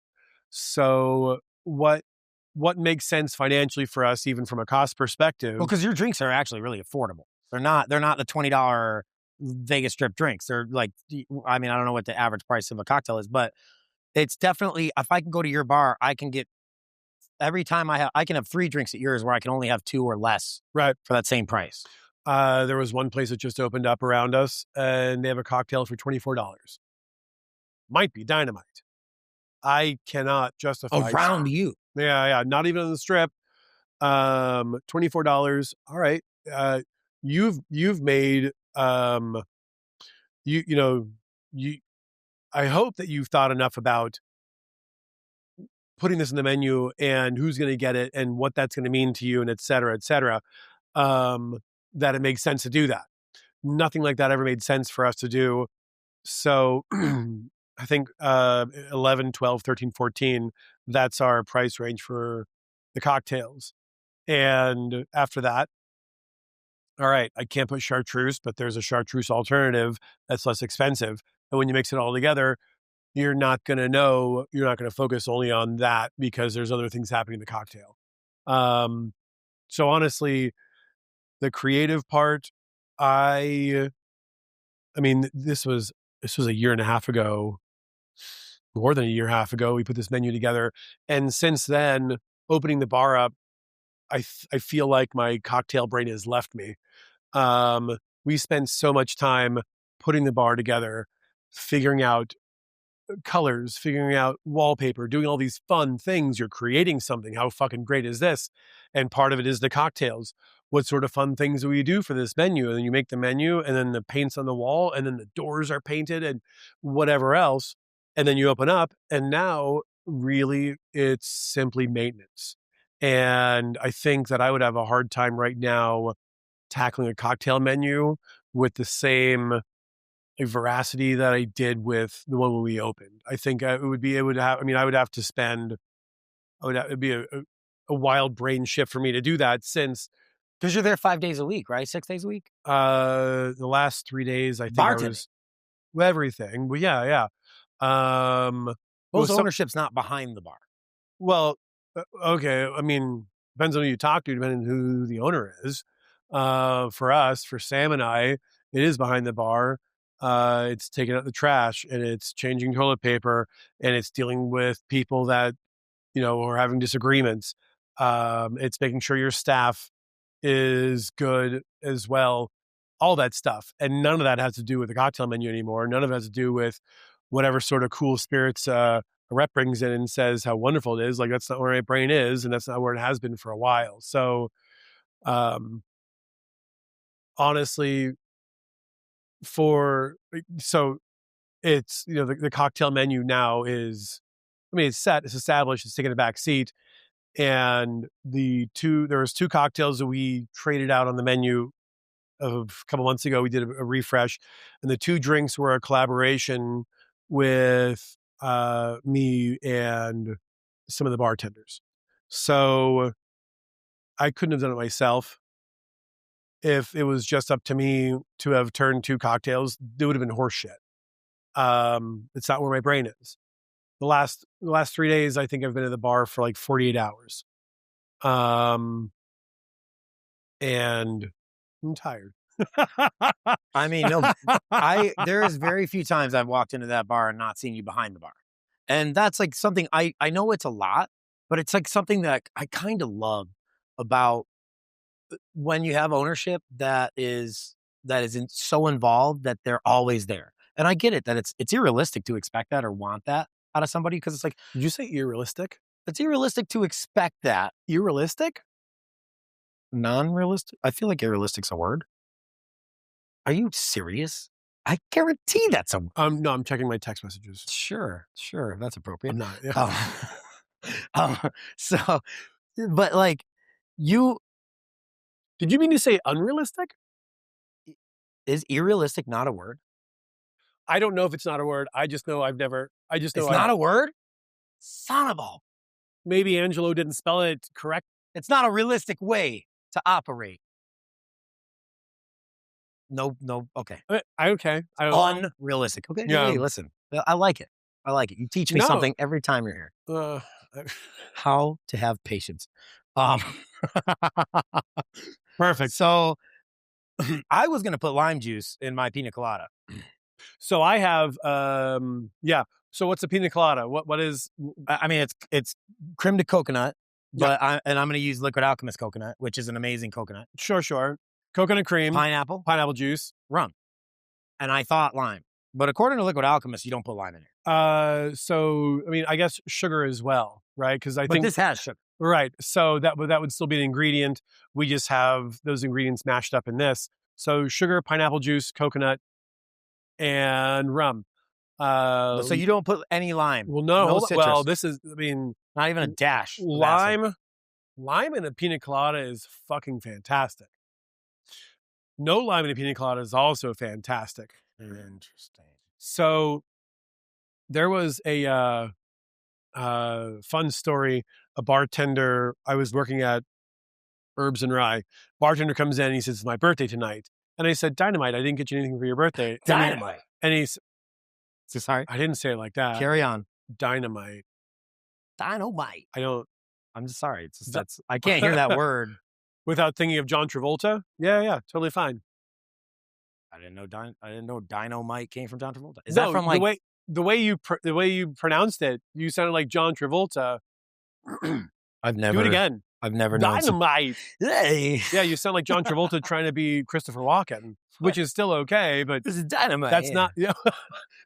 [SPEAKER 3] So what makes sense financially for us, even from a cost perspective?
[SPEAKER 1] Well, because your drinks are actually really affordable. They're not the $20 Vegas Strip drinks. They're like, I mean, I don't know what the average price of a cocktail is, but it's definitely, if I can go to your bar, I can get, every time I can have 3 drinks at yours where I can only have 2 or less,
[SPEAKER 3] right,
[SPEAKER 1] for that same price.
[SPEAKER 3] There was one place that just opened up around us, and they have a cocktail for $24. Might be dynamite. I cannot justify
[SPEAKER 1] around you.
[SPEAKER 3] Yeah, not even on the Strip. $24. All right. You've made I hope that you've thought enough about putting this in the menu and who's going to get it and what that's going to mean to you, and et cetera, that it makes sense to do that. Nothing like that ever made sense for us to do. So I think 11, 12, 13, 14, that's our price range for the cocktails. And after that, all right, I can't put chartreuse, but there's a chartreuse alternative that's less expensive. And when you mix it all together, you're not going to focus only on that, because there's other things happening in the cocktail. So honestly, the creative part, I mean, this was a year and a half ago, more than a year and a half ago, we put this menu together. And since then, opening the bar up, I feel like my cocktail brain has left me. We spent so much time putting the bar together, figuring out colors, figuring out wallpaper, doing all these fun things. You're creating something. How fucking great is this? And part of it is the cocktails. What sort of fun things do we do for this menu? And then you make the menu, and then the paint's on the wall, and then the doors are painted, and whatever else. And then you open up, and now really it's simply maintenance. And I think that I would have a hard time right now tackling a cocktail menu with the same veracity that I did with the one when we opened. I think I would have to spend, it'd be a wild brain shift for me to do that, since,
[SPEAKER 1] because you're there 5 days a week, right? 6 days a week?
[SPEAKER 3] The last 3 days, I think
[SPEAKER 1] Bartending.
[SPEAKER 3] I was everything. But yeah.
[SPEAKER 1] Most ownership's not behind the bar.
[SPEAKER 3] Well, okay. I mean, depends on who you talk to, depending on who the owner is. For us, for Sam and I, it is behind the bar. It's taking out the trash, and it's changing toilet paper, and it's dealing with people that, are having disagreements. It's making sure your staff is good as well, all that stuff. And none of that has to do with the cocktail menu anymore. None of it has to do with whatever sort of cool spirits a rep brings in and says how wonderful it is. Like, that's not where my brain is, and that's not where it has been for a while. So, honestly, it's, the cocktail menu now is, it's set, it's established, it's taking a back seat. And there was 2 cocktails that we traded out on the menu a couple months ago. We did a refresh, and the 2 drinks were a collaboration with me and some of the bartenders. So I couldn't have done it myself. If it was just up to me to have turned 2 cocktails, it would have been horseshit. It's not where my brain is. The last 3 days, I think I've been at the bar for like 48 hours. And I'm tired.
[SPEAKER 1] I mean, no, there is very few times I've walked into that bar and not seen you behind the bar. And that's like something I know it's a lot, but it's like something that I kind of love about when you have ownership that is so involved that they're always there. And I get it that it's irrealistic to expect that or want that out of somebody, because it's like,
[SPEAKER 3] did you say irrealistic?
[SPEAKER 1] It's irrealistic to expect that.
[SPEAKER 3] Irrealistic?
[SPEAKER 1] Non-realistic? I feel like irrealistic's a word. Are you serious? I guarantee that's a...
[SPEAKER 3] No, I'm checking my text messages.
[SPEAKER 1] Sure. That's appropriate.
[SPEAKER 3] I'm not. Yeah.
[SPEAKER 1] So, but like, you...
[SPEAKER 3] Did you mean to say unrealistic?
[SPEAKER 1] Is irrealistic not a word?
[SPEAKER 3] I don't know if it's not a word. I just know I've never...
[SPEAKER 1] It's not a word? Son of a...
[SPEAKER 3] Maybe Angelo didn't spell it correct.
[SPEAKER 1] It's not a realistic way to operate. No, okay.
[SPEAKER 3] Okay. I don't
[SPEAKER 1] Unrealistic. Okay,
[SPEAKER 3] Yeah.
[SPEAKER 1] hey, listen. I like it. You teach me
[SPEAKER 3] No.
[SPEAKER 1] something every time you're here. How to have patience.
[SPEAKER 3] Perfect.
[SPEAKER 1] So I was going to put lime juice in my pina colada.
[SPEAKER 3] So I have, So what's a pina colada? What is?
[SPEAKER 1] I mean, it's creme de coconut, but I'm going to use liquid Alchemist coconut, which is an amazing coconut.
[SPEAKER 3] Sure. Coconut cream,
[SPEAKER 1] Pineapple
[SPEAKER 3] juice,
[SPEAKER 1] rum. And I thought lime, but according to liquid Alchemist, you don't put lime in it.
[SPEAKER 3] So I mean, I guess sugar as well, right? Because I think
[SPEAKER 1] this has sugar.
[SPEAKER 3] Right. So that would still be an ingredient. We just have those ingredients mashed up in this. So sugar, pineapple juice, coconut, and rum.
[SPEAKER 1] So you don't put any lime.
[SPEAKER 3] Well, no.
[SPEAKER 1] citrus.
[SPEAKER 3] Well, this is, I mean,
[SPEAKER 1] not even a dash. of
[SPEAKER 3] lime in a pina colada is fucking fantastic. No lime in a pina colada is also fantastic.
[SPEAKER 1] Interesting.
[SPEAKER 3] So there was a fun story. A bartender, I was working at Herbs and Rye. Bartender comes in and he says, "It's my birthday tonight." And I said, "Dynamite, I didn't get you anything for your birthday."
[SPEAKER 1] Dynamite.
[SPEAKER 3] And he's,
[SPEAKER 1] sorry.
[SPEAKER 3] I didn't say it like that.
[SPEAKER 1] Carry on.
[SPEAKER 3] Dynamite.
[SPEAKER 1] Dynamite. I'm just sorry. It's just, I can't hear that word
[SPEAKER 3] without thinking of John Travolta. Yeah, totally fine.
[SPEAKER 1] I didn't know dynamite came from John Travolta. Is
[SPEAKER 3] No,
[SPEAKER 1] that from like
[SPEAKER 3] the way you pronounced it? You sounded like John Travolta.
[SPEAKER 1] I've never.
[SPEAKER 3] Do it again.
[SPEAKER 1] I've never known.
[SPEAKER 3] Dynamite.
[SPEAKER 1] Hey.
[SPEAKER 3] Yeah, you sound like John Travolta trying to be Christopher Walken, which is still okay, but
[SPEAKER 1] This is dynamite.
[SPEAKER 3] that's not. Yeah.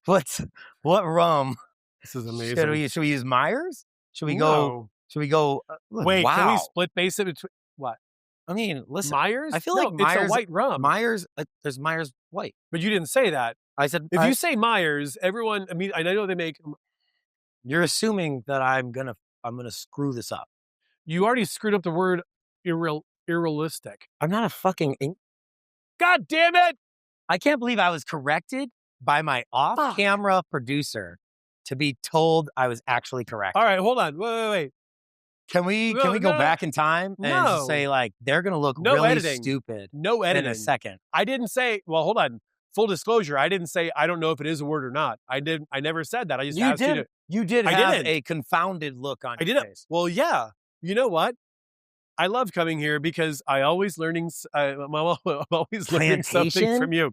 [SPEAKER 1] What rum?
[SPEAKER 3] This is amazing.
[SPEAKER 1] Should we use Myers? Should we
[SPEAKER 3] No.
[SPEAKER 1] go? Should we go?
[SPEAKER 3] Wait,
[SPEAKER 1] wow.
[SPEAKER 3] can we split base it between what?
[SPEAKER 1] I mean, listen.
[SPEAKER 3] Myers?
[SPEAKER 1] I feel like Myers,
[SPEAKER 3] it's a white rum.
[SPEAKER 1] Myers. There's Myers white.
[SPEAKER 3] But you didn't say that.
[SPEAKER 1] I said
[SPEAKER 3] If you say Myers, everyone. I mean, I know they make.
[SPEAKER 1] You're assuming that I'm gonna screw this up.
[SPEAKER 3] You already screwed up the word irrealistic.
[SPEAKER 1] I'm not a fucking.
[SPEAKER 3] God damn it!
[SPEAKER 1] I can't believe I was corrected by my off-camera producer to be told I was actually correct.
[SPEAKER 3] All right, hold on. Wait.
[SPEAKER 1] Can we go back in time and just say like they're gonna look really
[SPEAKER 3] editing.
[SPEAKER 1] Stupid?
[SPEAKER 3] No editing.
[SPEAKER 1] In a second.
[SPEAKER 3] I didn't say. Well, hold on. Full disclosure, I didn't say I don't know if it is a word or not. I never said that. I just asked you to.
[SPEAKER 1] You did
[SPEAKER 3] I
[SPEAKER 1] have
[SPEAKER 3] didn't.
[SPEAKER 1] a confounded look on your face.
[SPEAKER 3] Well, yeah. You know what? I love coming here because I'm always learning. I'm always learning something from you.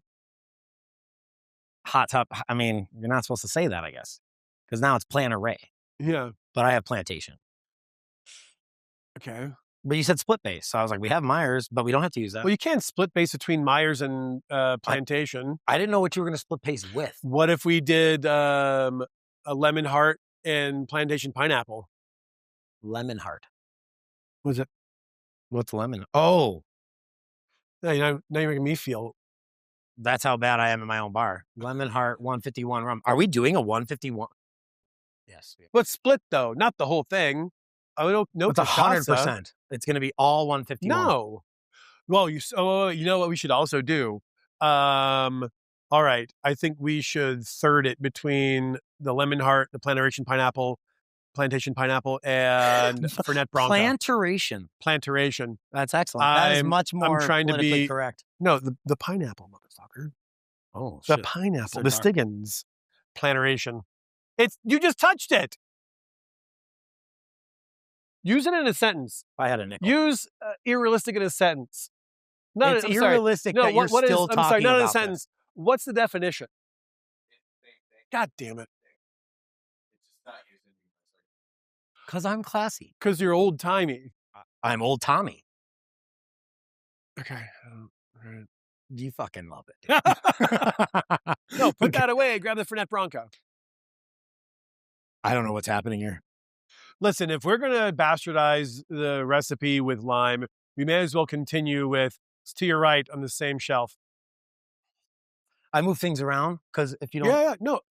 [SPEAKER 1] Hot top. I mean, you're not supposed to say that, I guess, because now it's plant array.
[SPEAKER 3] Yeah.
[SPEAKER 1] But I have plantation.
[SPEAKER 3] Okay.
[SPEAKER 1] But you said split base, so I was like, we have Myers, but we don't have to use that.
[SPEAKER 3] Well, you can't split base between Myers and plantation.
[SPEAKER 1] I didn't know what you were going to split base with.
[SPEAKER 3] What if we did a lemon heart and plantation pineapple?
[SPEAKER 1] Lemon heart.
[SPEAKER 3] Was it?
[SPEAKER 1] What's lemon? Oh.
[SPEAKER 3] Now you're making me feel.
[SPEAKER 1] That's how bad I am in my own bar. Lemon heart, 151 rum. Are we doing a 151? Yes.
[SPEAKER 3] But split, though, not the whole thing. No,
[SPEAKER 1] it's 100%. It's going to be all 151.
[SPEAKER 3] No. Well, you know what we should also do? All right. I think we should third it between the lemon heart, the plantation pineapple, and Fernet Branca. Plantaration.
[SPEAKER 1] That's excellent. That is much more
[SPEAKER 3] I'm trying to be
[SPEAKER 1] correct.
[SPEAKER 3] No, the pineapple, motherfucker.
[SPEAKER 1] Oh,
[SPEAKER 3] the
[SPEAKER 1] shit.
[SPEAKER 3] pineapple,
[SPEAKER 1] So
[SPEAKER 3] the
[SPEAKER 1] dark.
[SPEAKER 3] Stiggins. Plantaration. You just touched it. Use it in a sentence.
[SPEAKER 1] If I had a nickel.
[SPEAKER 3] Use irrealistic in a sentence.
[SPEAKER 1] It's irrealistic that you're still talking
[SPEAKER 3] I'm sorry, not in a
[SPEAKER 1] about
[SPEAKER 3] sentence.
[SPEAKER 1] this.
[SPEAKER 3] What's the definition? God damn it.
[SPEAKER 1] Because I'm classy.
[SPEAKER 3] Because you're old-timey.
[SPEAKER 1] I'm old Tommy.
[SPEAKER 3] Okay.
[SPEAKER 1] You fucking love it.
[SPEAKER 3] No, put that away. Grab the Fernet Branca.
[SPEAKER 1] I don't know what's happening here.
[SPEAKER 3] Listen, if we're going to bastardize the recipe with lime, we may as well continue with, it's to your right on the same shelf.
[SPEAKER 1] I move things around because if you don't,
[SPEAKER 3] Yeah. No,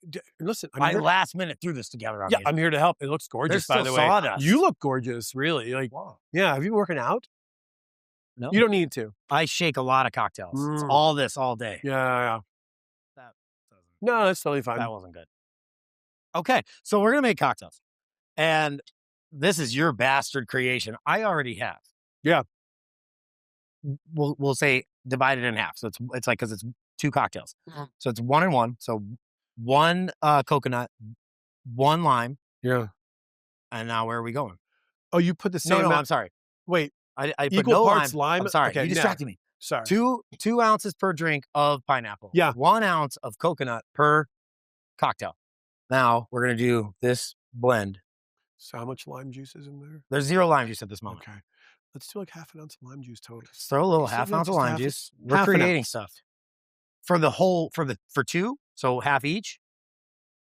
[SPEAKER 3] listen.
[SPEAKER 1] I last minute threw this together.
[SPEAKER 3] Yeah, I'm here to help. It looks gorgeous, by the way.
[SPEAKER 1] Sawdust.
[SPEAKER 3] You look gorgeous, really. Like,
[SPEAKER 1] Wow.
[SPEAKER 3] yeah. Have you been working out?
[SPEAKER 1] No,
[SPEAKER 3] You don't need to.
[SPEAKER 1] I shake a lot of cocktails. It's all this all day.
[SPEAKER 3] Yeah.
[SPEAKER 1] That
[SPEAKER 3] No, that's totally fine.
[SPEAKER 1] That wasn't good. Okay, so we're gonna make cocktails, and this is your bastard creation. I already have.
[SPEAKER 3] Yeah.
[SPEAKER 1] We'll say divide it in half. So it's like because it's 2 cocktails. So it's 1 and 1. So 1 coconut, 1 lime.
[SPEAKER 3] Yeah.
[SPEAKER 1] And now where are we going?
[SPEAKER 3] Oh, you put the same.
[SPEAKER 1] No, I'm sorry.
[SPEAKER 3] Wait,
[SPEAKER 1] I put
[SPEAKER 3] equal
[SPEAKER 1] no
[SPEAKER 3] parts
[SPEAKER 1] lime.
[SPEAKER 3] lime.
[SPEAKER 1] I'm sorry,
[SPEAKER 3] Okay,
[SPEAKER 1] you distracted me.
[SPEAKER 3] Sorry.
[SPEAKER 1] 2 ounces per drink of pineapple.
[SPEAKER 3] Yeah.
[SPEAKER 1] 1 ounce of coconut per cocktail. Now we're gonna do this blend.
[SPEAKER 3] So how much lime juice is in there?
[SPEAKER 1] There's 0 lime juice at this moment.
[SPEAKER 3] Okay. Let's do like half an ounce of lime juice total.
[SPEAKER 1] Just throw a little
[SPEAKER 3] Just
[SPEAKER 1] half
[SPEAKER 3] like
[SPEAKER 1] ounce of
[SPEAKER 3] just
[SPEAKER 1] lime
[SPEAKER 3] half-
[SPEAKER 1] juice. We're
[SPEAKER 3] half an
[SPEAKER 1] creating
[SPEAKER 3] ounce.
[SPEAKER 1] stuff for the whole for 2. So half each.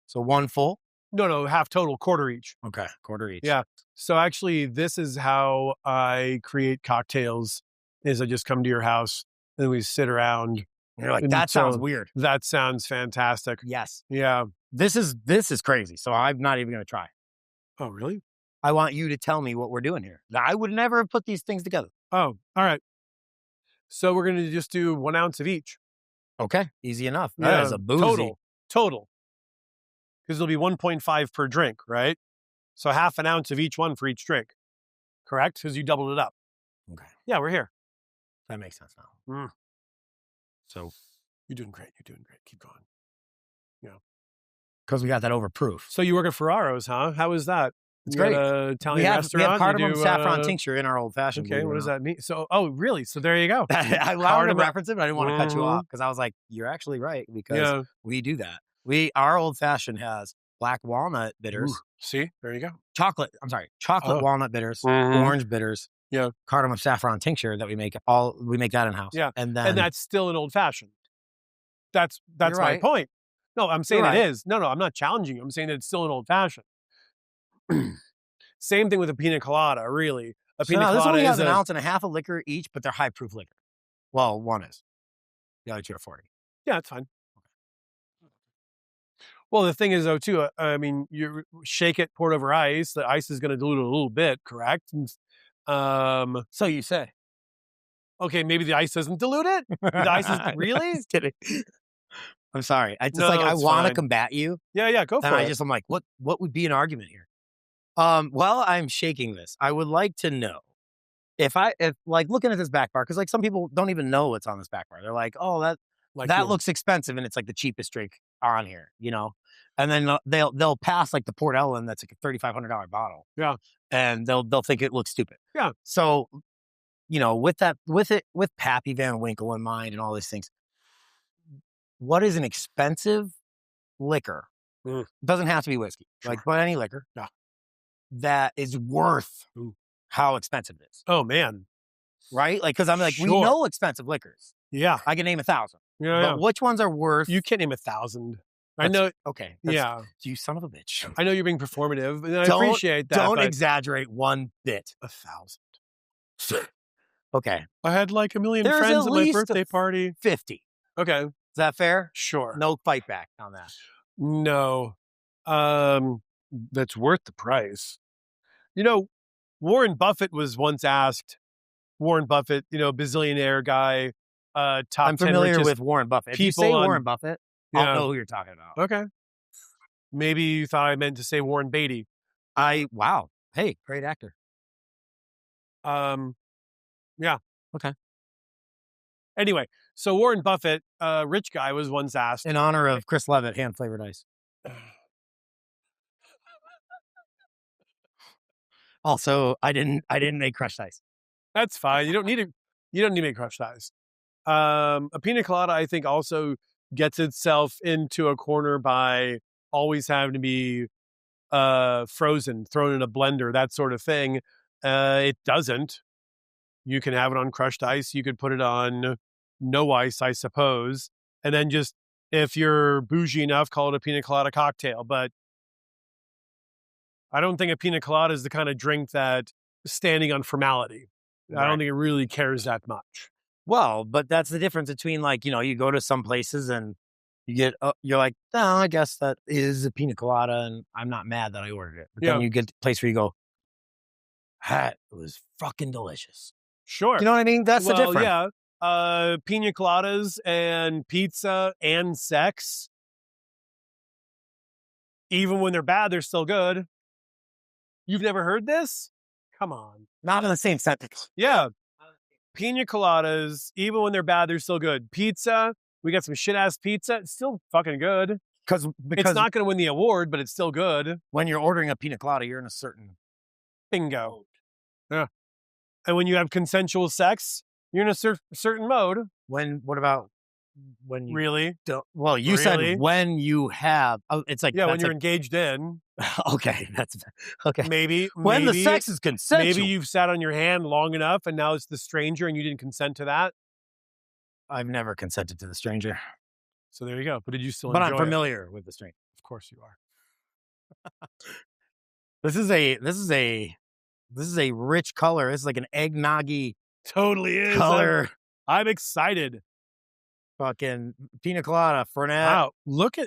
[SPEAKER 1] So 1 full.
[SPEAKER 3] No, half total, quarter each.
[SPEAKER 1] Okay, quarter each.
[SPEAKER 3] Yeah. So actually, this is how I create cocktails. Is I just come to your house and we sit around.
[SPEAKER 1] And you're like,
[SPEAKER 3] And
[SPEAKER 1] that sounds
[SPEAKER 3] so-
[SPEAKER 1] weird.
[SPEAKER 3] That sounds fantastic.
[SPEAKER 1] Yes.
[SPEAKER 3] Yeah.
[SPEAKER 1] This is crazy. So I'm not even gonna try.
[SPEAKER 3] Oh, really?
[SPEAKER 1] I want you to tell me what we're doing here. I would never have put these things together.
[SPEAKER 3] Oh, all right. So we're going to just do 1 ounce of each.
[SPEAKER 1] Okay, easy enough. That is a boozy.
[SPEAKER 3] Total. Because it'll be 1.5 per drink, right? So half an ounce of each one for each drink. Correct? Because you doubled it up.
[SPEAKER 1] Okay,
[SPEAKER 3] Yeah, we're here.
[SPEAKER 1] that makes sense now. So
[SPEAKER 3] You're doing great. Keep going.
[SPEAKER 1] because we got that overproof.
[SPEAKER 3] So you work at Ferraro's, huh? How is that?
[SPEAKER 1] It's
[SPEAKER 3] You got
[SPEAKER 1] great.
[SPEAKER 3] a Italian
[SPEAKER 1] We have
[SPEAKER 3] restaurant.
[SPEAKER 1] cardamom
[SPEAKER 3] You do,
[SPEAKER 1] saffron tincture in our old fashioned.
[SPEAKER 3] Okay, what does that mean? So, oh, really? So there you go.
[SPEAKER 1] I wanted to
[SPEAKER 3] Cardamom-
[SPEAKER 1] reference it, but I didn't want to cut you off because I was like, you're actually right because we do that. Our old fashioned has black walnut bitters,
[SPEAKER 3] Ooh, see, there you go.
[SPEAKER 1] chocolate walnut bitters,
[SPEAKER 3] Mhm.
[SPEAKER 1] orange bitters,
[SPEAKER 3] Yeah.
[SPEAKER 1] cardamom saffron tincture that we make that in house.
[SPEAKER 3] Yeah,
[SPEAKER 1] and then
[SPEAKER 3] And that's still an old fashioned. That's
[SPEAKER 1] You're
[SPEAKER 3] my
[SPEAKER 1] right.
[SPEAKER 3] point. No, I'm saying
[SPEAKER 1] You're
[SPEAKER 3] it
[SPEAKER 1] right.
[SPEAKER 3] is. No, I'm not challenging you. I'm saying that it's still an old fashioned. Same thing with a pina colada, really. A
[SPEAKER 1] So
[SPEAKER 3] pina
[SPEAKER 1] now this
[SPEAKER 3] colada
[SPEAKER 1] only
[SPEAKER 3] is
[SPEAKER 1] has an ounce and a half of liquor each, but they're high proof liquor. Well, one is. The other 2 are 40.
[SPEAKER 3] Yeah, it's fine. Well, the thing is, though, too, I mean, you shake it, pour it over ice. The ice is going to dilute it a little bit, correct?
[SPEAKER 1] So you say.
[SPEAKER 3] Okay, maybe the ice doesn't dilute it? The ice is really?
[SPEAKER 1] Just kidding. I'm sorry. I just
[SPEAKER 3] No,
[SPEAKER 1] I
[SPEAKER 3] it's
[SPEAKER 1] want to
[SPEAKER 3] fine.
[SPEAKER 1] combat you.
[SPEAKER 3] Yeah, go for
[SPEAKER 1] And
[SPEAKER 3] it.
[SPEAKER 1] I'm like, what would be an argument here? While I'm shaking this, I would like to know if like looking at this back bar, because like some people don't even know what's on this back bar. They're like, oh, that looks expensive, and it's like the cheapest drink on here, And then they'll pass like the Port Ellen that's like a $3,500 bottle.
[SPEAKER 3] Yeah.
[SPEAKER 1] And they'll think it looks stupid.
[SPEAKER 3] Yeah.
[SPEAKER 1] So, with Pappy Van Winkle in mind and all these things, what is an expensive liquor? Doesn't have to be whiskey, but any liquor.
[SPEAKER 3] Yeah.
[SPEAKER 1] That is worth how expensive it is.
[SPEAKER 3] Oh, man.
[SPEAKER 1] Right? Like, because I'm like, we
[SPEAKER 3] Sure.
[SPEAKER 1] know expensive liquors.
[SPEAKER 3] Yeah.
[SPEAKER 1] I can name 1,000.
[SPEAKER 3] Yeah.
[SPEAKER 1] But which ones are worth?
[SPEAKER 3] You can't name 1,000. I
[SPEAKER 1] That's-
[SPEAKER 3] know.
[SPEAKER 1] Okay.
[SPEAKER 3] Yeah.
[SPEAKER 1] You son of a bitch.
[SPEAKER 3] I know you're being performative, and I
[SPEAKER 1] Don't-
[SPEAKER 3] appreciate that.
[SPEAKER 1] Don't
[SPEAKER 3] but
[SPEAKER 1] exaggerate one bit.
[SPEAKER 3] 1,000.
[SPEAKER 1] Okay.
[SPEAKER 3] I had like a million
[SPEAKER 1] There's
[SPEAKER 3] friends
[SPEAKER 1] at
[SPEAKER 3] at my
[SPEAKER 1] least
[SPEAKER 3] birthday party.
[SPEAKER 1] 50.
[SPEAKER 3] Okay,
[SPEAKER 1] Is that fair?
[SPEAKER 3] sure.
[SPEAKER 1] No fight back on that.
[SPEAKER 3] No. That's worth the price. Warren Buffett was once asked, bazillionaire guy, top
[SPEAKER 1] I'm
[SPEAKER 3] 10
[SPEAKER 1] familiar
[SPEAKER 3] richest
[SPEAKER 1] with Warren Buffett. If you
[SPEAKER 3] people
[SPEAKER 1] say
[SPEAKER 3] on-
[SPEAKER 1] Warren Buffett,
[SPEAKER 3] Yeah.
[SPEAKER 1] I'll know who you're talking about.
[SPEAKER 3] Okay. Maybe you thought I meant to say Warren Beatty.
[SPEAKER 1] Wow. Hey, great actor.
[SPEAKER 3] Yeah.
[SPEAKER 1] Okay.
[SPEAKER 3] Anyway, so Warren Buffett, rich guy, was once asked.
[SPEAKER 1] In honor of Chris Levitt, hand flavored ice. Also, I didn't make crushed ice.
[SPEAKER 3] That's fine. You don't need to make crushed ice. A pina colada, I think, also gets itself into a corner by always having to be frozen, thrown in a blender, that sort of thing. It doesn't. You can have it on crushed ice. You could put it on no ice, I suppose. And then just, if you're bougie enough, call it a pina colada cocktail. But I don't think a pina colada is the kind of drink that is standing on formality. I don't think it really cares that much.
[SPEAKER 1] Well, but that's the difference between like, you go to some places and you get, you're like, no, I guess that is a pina colada and I'm not mad that I ordered it. But then you get to a place where you go, that was fucking delicious.
[SPEAKER 3] Sure.
[SPEAKER 1] You know what I mean? That's the difference.
[SPEAKER 3] Yeah. Pina coladas and pizza and sex. Even when they're bad, they're still good. You've never heard this? Come on.
[SPEAKER 1] Not in the same sentence.
[SPEAKER 3] Yeah. Pina coladas, even when they're bad, they're still good. Pizza, we got some shit-ass pizza. It's still fucking good.
[SPEAKER 1] Because
[SPEAKER 3] It's not going to win the award, but it's still good.
[SPEAKER 1] when you're ordering a pina colada, you're in a certain
[SPEAKER 3] Bingo. Yeah. And when you have consensual sex, you're in a certain mode.
[SPEAKER 1] what about when you
[SPEAKER 3] Really?
[SPEAKER 1] don't? Well, you said when you have. Oh, it's like
[SPEAKER 3] Yeah, when you're engaged in.
[SPEAKER 1] Okay, that's okay.
[SPEAKER 3] Maybe
[SPEAKER 1] When the sex is consensual.
[SPEAKER 3] Maybe you've sat on your hand long enough and now it's the stranger and you didn't consent to that.
[SPEAKER 1] I've never consented to the stranger,
[SPEAKER 3] So there you go. But did you still
[SPEAKER 1] but
[SPEAKER 3] enjoy
[SPEAKER 1] I'm familiar with the stranger.
[SPEAKER 3] Of course you are.
[SPEAKER 1] This is a rich color. This is like an eggnoggy
[SPEAKER 3] Totally is.
[SPEAKER 1] color.
[SPEAKER 3] I'm excited.
[SPEAKER 1] Fucking pina colada, Fernet.
[SPEAKER 3] Wow. Look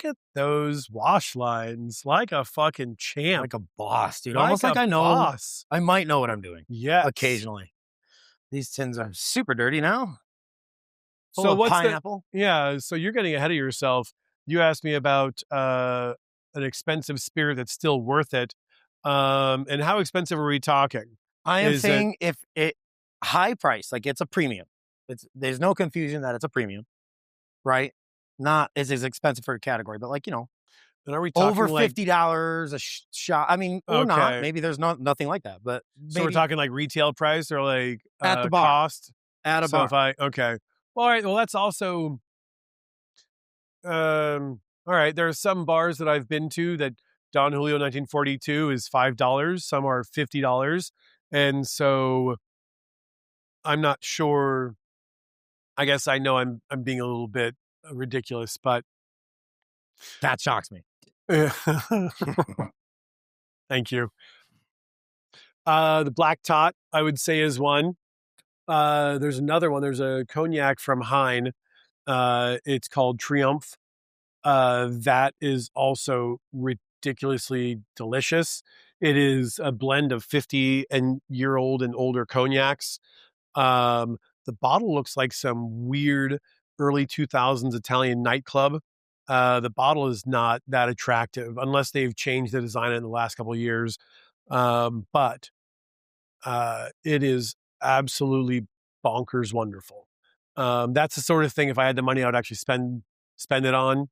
[SPEAKER 3] at those wash lines. Like a fucking champ.
[SPEAKER 1] Like a boss, dude. Almost like I know.
[SPEAKER 3] Boss.
[SPEAKER 1] I might know what I'm doing.
[SPEAKER 3] Yeah.
[SPEAKER 1] Occasionally. These tins are super dirty now. Full
[SPEAKER 3] So
[SPEAKER 1] of
[SPEAKER 3] what's
[SPEAKER 1] pineapple?
[SPEAKER 3] so you're getting ahead of yourself. You asked me about an expensive spirit that's still worth it. And how expensive are we talking?
[SPEAKER 1] I am saying if it high price, like it's a premium. There's no confusion that it's a premium, right? Not as expensive for a category, but like,
[SPEAKER 3] And are we talking
[SPEAKER 1] over
[SPEAKER 3] like,
[SPEAKER 1] $50 a shot. I mean, or not.
[SPEAKER 3] Okay.
[SPEAKER 1] Maybe there's nothing like that. But
[SPEAKER 3] so we're talking like retail price or like
[SPEAKER 1] At the bar.
[SPEAKER 3] cost?
[SPEAKER 1] at a
[SPEAKER 3] So
[SPEAKER 1] bar.
[SPEAKER 3] okay. Well, all right. Well, that's also, all right. There are some bars that I've been to that Don Julio 1942 is $5. Some are $50. And so I'm not sure. I guess I know I'm being a little bit ridiculous, but
[SPEAKER 1] That shocks me.
[SPEAKER 3] thank you. The Black Tot, I would say, is one. There's another one. There's a cognac from Hein. It's called Triumph. That is also ridiculously delicious. It is a blend of 50-year-old and older cognacs. The bottle looks like some weird early 2000s Italian nightclub. The bottle is not that attractive unless they've changed the design in the last couple of years. But it is absolutely bonkers wonderful. That's the sort of thing, if I had the money, I would actually spend it on.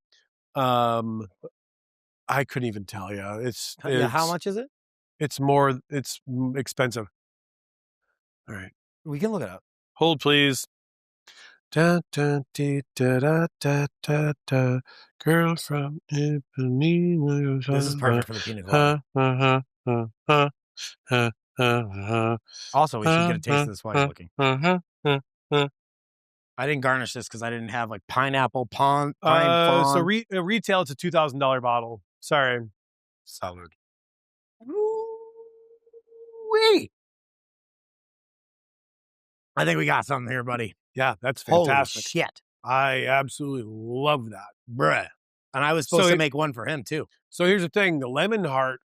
[SPEAKER 3] I couldn't even tell you. It's
[SPEAKER 1] how much is it?
[SPEAKER 3] It's expensive. All right.
[SPEAKER 1] We can look it up.
[SPEAKER 3] Hold, please. Da, da, dee, da, da, da, da, da. Girl from Ipanema.
[SPEAKER 1] This is perfect for the pina colada. Also, we should get a taste of this while you're looking. I didn't garnish this because I didn't have like pineapple, pine fawn.
[SPEAKER 3] So retail, it's a $2,000 bottle. Sorry.
[SPEAKER 1] Salud. Wait. I think we got something here, buddy.
[SPEAKER 3] Yeah, that's
[SPEAKER 1] Holy
[SPEAKER 3] fantastic.
[SPEAKER 1] shit.
[SPEAKER 3] I absolutely love that.
[SPEAKER 1] Bruh. And I was supposed to make one for him too.
[SPEAKER 3] So here's the thing. The Lemon Heart,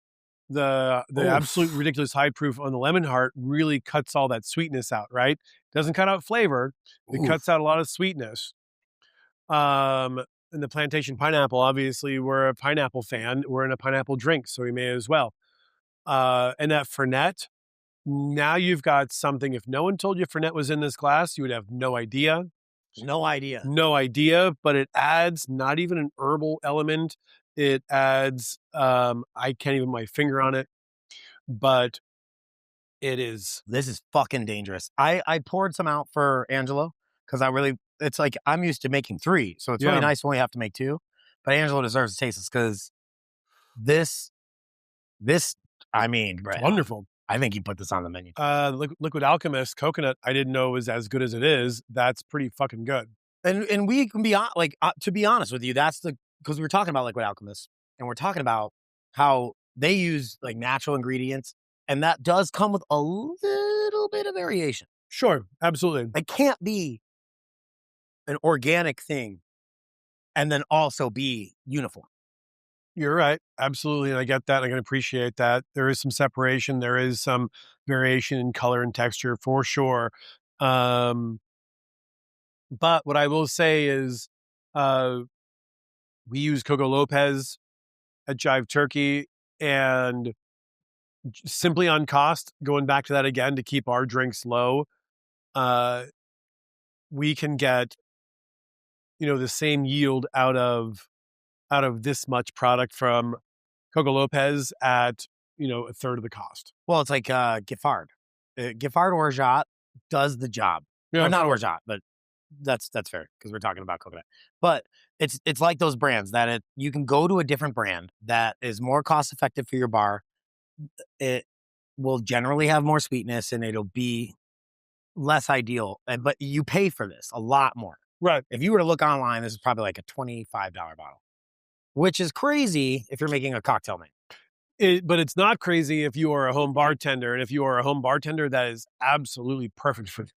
[SPEAKER 3] the absolute ridiculous high proof on the Lemon Heart really cuts all that sweetness out, right? Doesn't cut out flavor. It cuts out a lot of sweetness. And the Plantation Pineapple, obviously, we're a pineapple fan. We're in a pineapple drink, so we may as well. And that Fernet, now you've got something. If no one told you Fernet was in this glass, you would have no idea.
[SPEAKER 1] No idea.
[SPEAKER 3] No idea, but it adds not even an herbal element. It adds, I can't even put my finger on it, but it is.
[SPEAKER 1] This is fucking dangerous. I poured some out for Angelo because it's like I'm used to making 3. So it's really nice when we have to make 2. But Angelo deserves to taste this because this, I mean,
[SPEAKER 3] It's wonderful.
[SPEAKER 1] I think he put this on the menu.
[SPEAKER 3] Liquid Alchemist coconut, I didn't know was as good as it is. That's pretty fucking good.
[SPEAKER 1] And we can be like, to be honest with you, because we were talking about Liquid Alchemist and we're talking about how they use like natural ingredients And that does come with a little bit of variation.
[SPEAKER 3] Sure, absolutely.
[SPEAKER 1] It can't be an organic thing and then also be uniform.
[SPEAKER 3] You're right. Absolutely. And I get that. I can appreciate that. There is some separation. There is some variation in color and texture for sure. But what I will say is we use Coco Lopez at Jive Turkey, and simply on cost, going back to that again to keep our drinks low, we can get, the same yield out of this much product from Coco Lopez at, a third of the cost.
[SPEAKER 1] Well, it's like Giffard. Giffard Orgeat does the job.
[SPEAKER 3] Yeah.
[SPEAKER 1] Or not Orgeat, but that's fair because we're talking about coconut. But it's like those brands that you can go to a different brand that is more cost effective for your bar. It will generally have more sweetness and it'll be less ideal. But you pay for this a lot more.
[SPEAKER 3] Right.
[SPEAKER 1] If you were to look online, this is probably like a $25 bottle, which is crazy if you're making a cocktail mix.
[SPEAKER 3] But it's not crazy if you are a home bartender. And if you are a home bartender, that is absolutely perfect for you.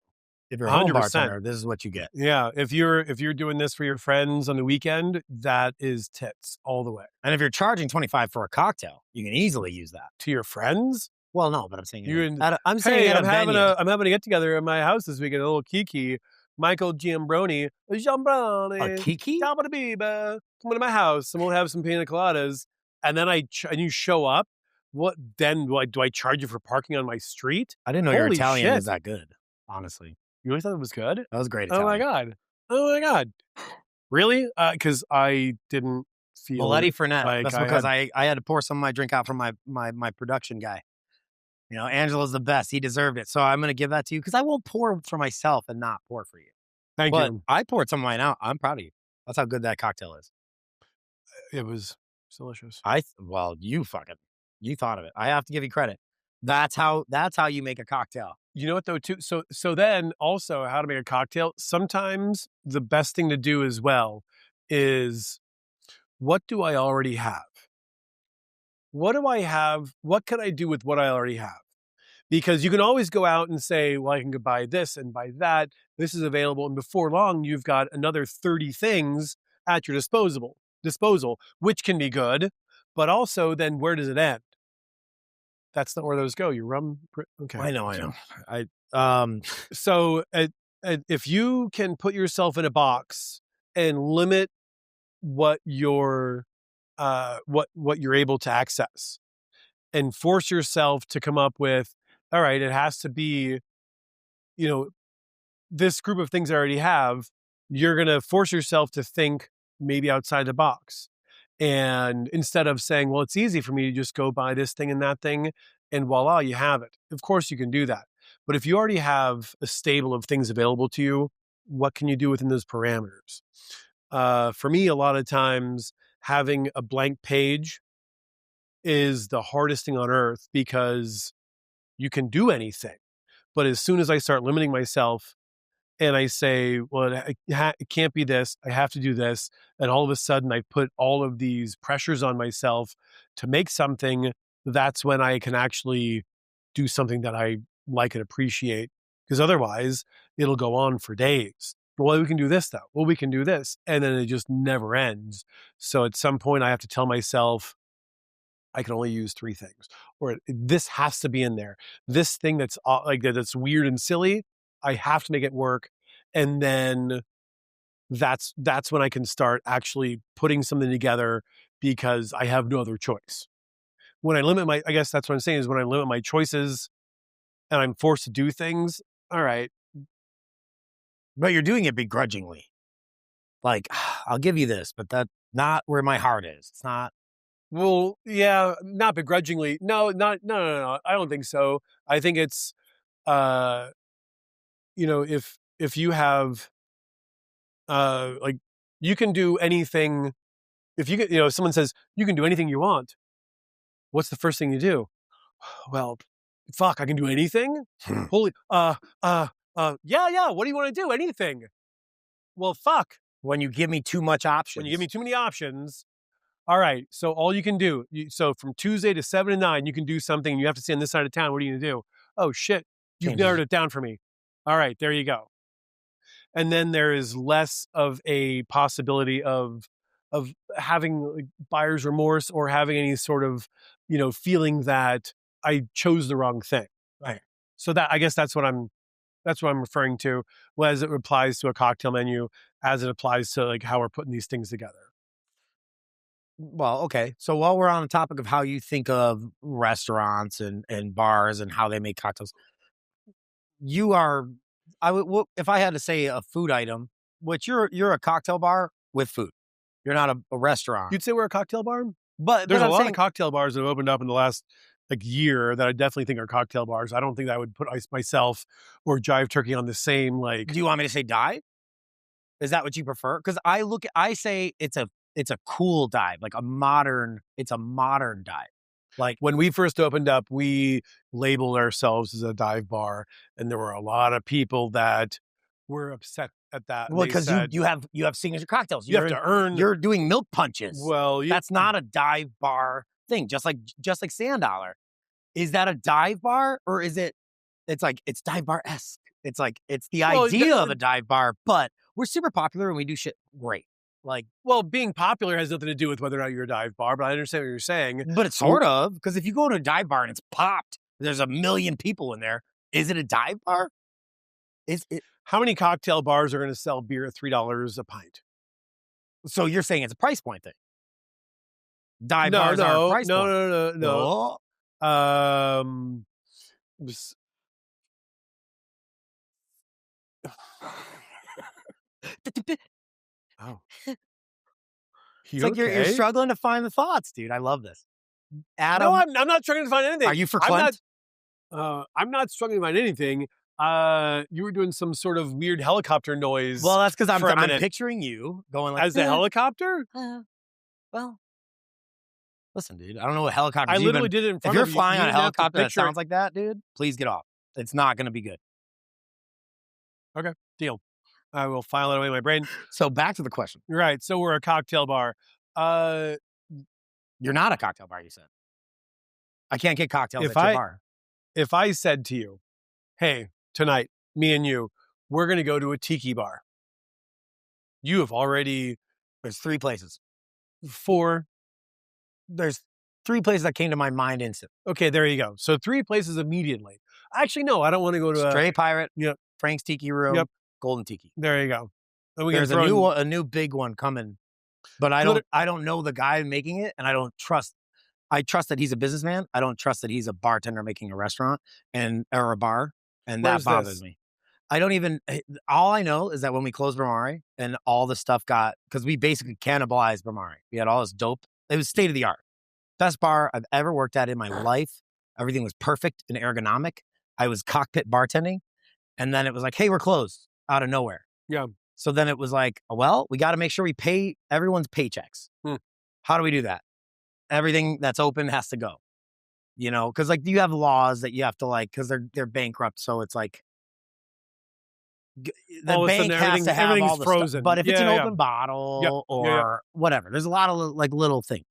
[SPEAKER 1] If you're a home bartender, this is what you get.
[SPEAKER 3] Yeah. If you're doing this for your friends on the weekend, that is tits all the way.
[SPEAKER 1] And if you're charging $25 for a cocktail, you can easily use that.
[SPEAKER 3] To your friends?
[SPEAKER 1] Well, no, but I'm saying
[SPEAKER 3] I'm having a get together at my house this weekend, a little kiki. Michael Giambrone, A Giambrone,
[SPEAKER 1] a kiki?
[SPEAKER 3] Come to my house and we'll have some pina coladas. And then and you show up. What then? Do I charge you for parking on my street?
[SPEAKER 1] I didn't know your Italian was that good. Honestly,
[SPEAKER 3] you really thought it was good?
[SPEAKER 1] That was great.
[SPEAKER 3] Italian. Oh my god! Really? Because I didn't feel.
[SPEAKER 1] Moletti Fernet. Like that's because I had to pour some of my drink out from my production guy. Angelo's the best. He deserved it. So I'm going to give that to you because I won't pour for myself and not pour for you.
[SPEAKER 3] Thank you.
[SPEAKER 1] I poured some of mine out. I'm proud of you. That's how good that cocktail is.
[SPEAKER 3] It was delicious.
[SPEAKER 1] You thought of it. I have to give you credit. That's how you make a cocktail.
[SPEAKER 3] You know what though too? So then also how to make a cocktail. Sometimes the best thing to do as well is, what do I already have? What do I have? What can I do with what I already have? Because you can always go out and say, well, I can go buy this and buy that. This is available. And before long, you've got another 30 things at your disposal, which can be good. But also then where does it end? That's not where those go. Your rum. Okay.
[SPEAKER 1] I know.
[SPEAKER 3] So if you can put yourself in a box and limit what you're able to access, and force yourself to come up with, all right, it has to be, this group of things I already have. You're going to force yourself to think maybe outside the box. And instead of saying, well, it's easy for me to just go buy this thing and that thing, and voila, you have it. Of course you can do that. But if you already have a stable of things available to you, what can you do within those parameters? For me, a lot of times having a blank page is the hardest thing on earth because you can do anything. But as soon as I start limiting myself and I say, well, it can't be this, I have to do this. And all of a sudden I put all of these pressures on myself to make something, that's when I can actually do something that I like and appreciate. Because otherwise it'll go on for days. Well, we can do this though. Well, we can do this. And then it just never ends. So at some point I have to tell myself, I can only use 3 things, or this has to be in there. This thing that's that's weird and silly, I have to make it work. And then that's when I can start actually putting something together because I have no other choice. When I limit I guess that's what I'm saying is when I limit my choices and I'm forced to do things, all right.
[SPEAKER 1] But you're doing it begrudgingly. Like, I'll give you this, but that's not where my heart is. It's not.
[SPEAKER 3] Well, yeah, not begrudgingly. No. I don't think so. I think it's, if you have, you can do anything. If you get, someone says you can do anything you want, what's the first thing you do? Well, fuck, I can do anything. Holy, yeah. What do you want to do? Anything. Well, fuck.
[SPEAKER 1] When you give me too much options.
[SPEAKER 3] When you give me too many options, All right. So all you can do, so from Tuesday to 7 to 9, you can do something. And you have to stay on this side of town. What are you going to do? Oh, shit. You've
[SPEAKER 1] Changes.
[SPEAKER 3] narrowed it down for me. All right. There you go. And then there is less of a possibility of having like buyer's remorse or having any sort of, feeling that I chose the wrong thing.
[SPEAKER 1] Right.
[SPEAKER 3] So that, I guess that's what I'm referring to as it applies to a cocktail menu, as it applies to like how we're putting these things together.
[SPEAKER 1] Well, okay. So while we're on the topic of how you think of restaurants and bars and how they make cocktails, if I had to say a food item, which you're a cocktail bar with food. You're not a restaurant.
[SPEAKER 3] You'd say we're a cocktail bar?
[SPEAKER 1] But
[SPEAKER 3] There's
[SPEAKER 1] but
[SPEAKER 3] a
[SPEAKER 1] I'm
[SPEAKER 3] lot
[SPEAKER 1] saying,
[SPEAKER 3] of cocktail bars that have opened up in the last year that I definitely think are cocktail bars. I don't think that I would put myself or Jive Turkey on the same
[SPEAKER 1] do you want me to say dive? Is that what you prefer? Because I say it's a cool dive, like it's a modern dive. Like
[SPEAKER 3] when we first opened up, we labeled ourselves as a dive bar, and there were a lot of people that were upset at that.
[SPEAKER 1] Well, because you have signature cocktails.
[SPEAKER 3] You have to earn.
[SPEAKER 1] You're doing milk punches.
[SPEAKER 3] Well,
[SPEAKER 1] that's not a dive bar thing. Just like Sand Dollar, is that a dive bar or is it? It's like it's dive bar esque. It's like it's the idea of a dive bar, but we're super popular and we do shit great. Like,
[SPEAKER 3] well, being popular has nothing to do with whether or not you're a dive bar, but I understand what you're saying.
[SPEAKER 1] But it's sort of, because if you go to a dive bar and it's popped, there's 1 million people in there. Is it a dive bar? Is it?
[SPEAKER 3] How many cocktail bars are going to sell beer at $3 a pint?
[SPEAKER 1] So you're saying it's a price point thing? Dive bars are a price point.
[SPEAKER 3] No. Oh.
[SPEAKER 1] It's like you're struggling to find the thoughts, dude. I love this. Adam,
[SPEAKER 3] no, I'm not struggling to find anything.
[SPEAKER 1] Are you for Clint?
[SPEAKER 3] I'm not struggling to find anything. You were doing some sort of weird helicopter noise.
[SPEAKER 1] Well, that's because I'm picturing you going like
[SPEAKER 3] as a helicopter.
[SPEAKER 1] Well, listen, dude. I don't know what helicopter.
[SPEAKER 3] I literally did it in front of you.
[SPEAKER 1] If you're flying on a helicopter that sounds like that, dude, please get off. It's not going to be good.
[SPEAKER 3] Okay, deal. I will file it away in my brain.
[SPEAKER 1] So back to the question.
[SPEAKER 3] You're right. So we're a cocktail bar.
[SPEAKER 1] You're not a cocktail bar, you said. I can't get cocktails at your bar.
[SPEAKER 3] If I said to you, hey, tonight, me and you, we're going to go to a tiki bar. You have already...
[SPEAKER 1] There's 3 places.
[SPEAKER 3] 4.
[SPEAKER 1] There's 3 places that came to my mind instantly.
[SPEAKER 3] Okay, there you go. So 3 places immediately. Actually, no, I don't want to go to
[SPEAKER 1] Stray Pirate,
[SPEAKER 3] Yep.
[SPEAKER 1] Frank's Tiki Room,
[SPEAKER 3] Yep.
[SPEAKER 1] Golden Tiki.
[SPEAKER 3] There you go.
[SPEAKER 1] There's a new big one coming, but I don't know the guy making it, and I trust that he's a businessman. I don't trust that he's a bartender making a restaurant or a bar, and that bothers me. I don't even. All I know is that when we closed Bramare and all the stuff because we basically cannibalized Bramare. We had all this dope. It was state of the art, best bar I've ever worked at in my life. Everything was perfect and ergonomic. I was cockpit bartending, and then it was like, hey, we're closed out of nowhere.
[SPEAKER 3] Yeah.
[SPEAKER 1] So then it was like, well, we got to make sure we pay everyone's paychecks. How do we do that? Everything that's open has to go, because like you have laws that you have to because they're bankrupt. So it's like the bank has to have all the
[SPEAKER 3] frozen.
[SPEAKER 1] Stuff. But if it's an open bottle or whatever, there's a lot of little things.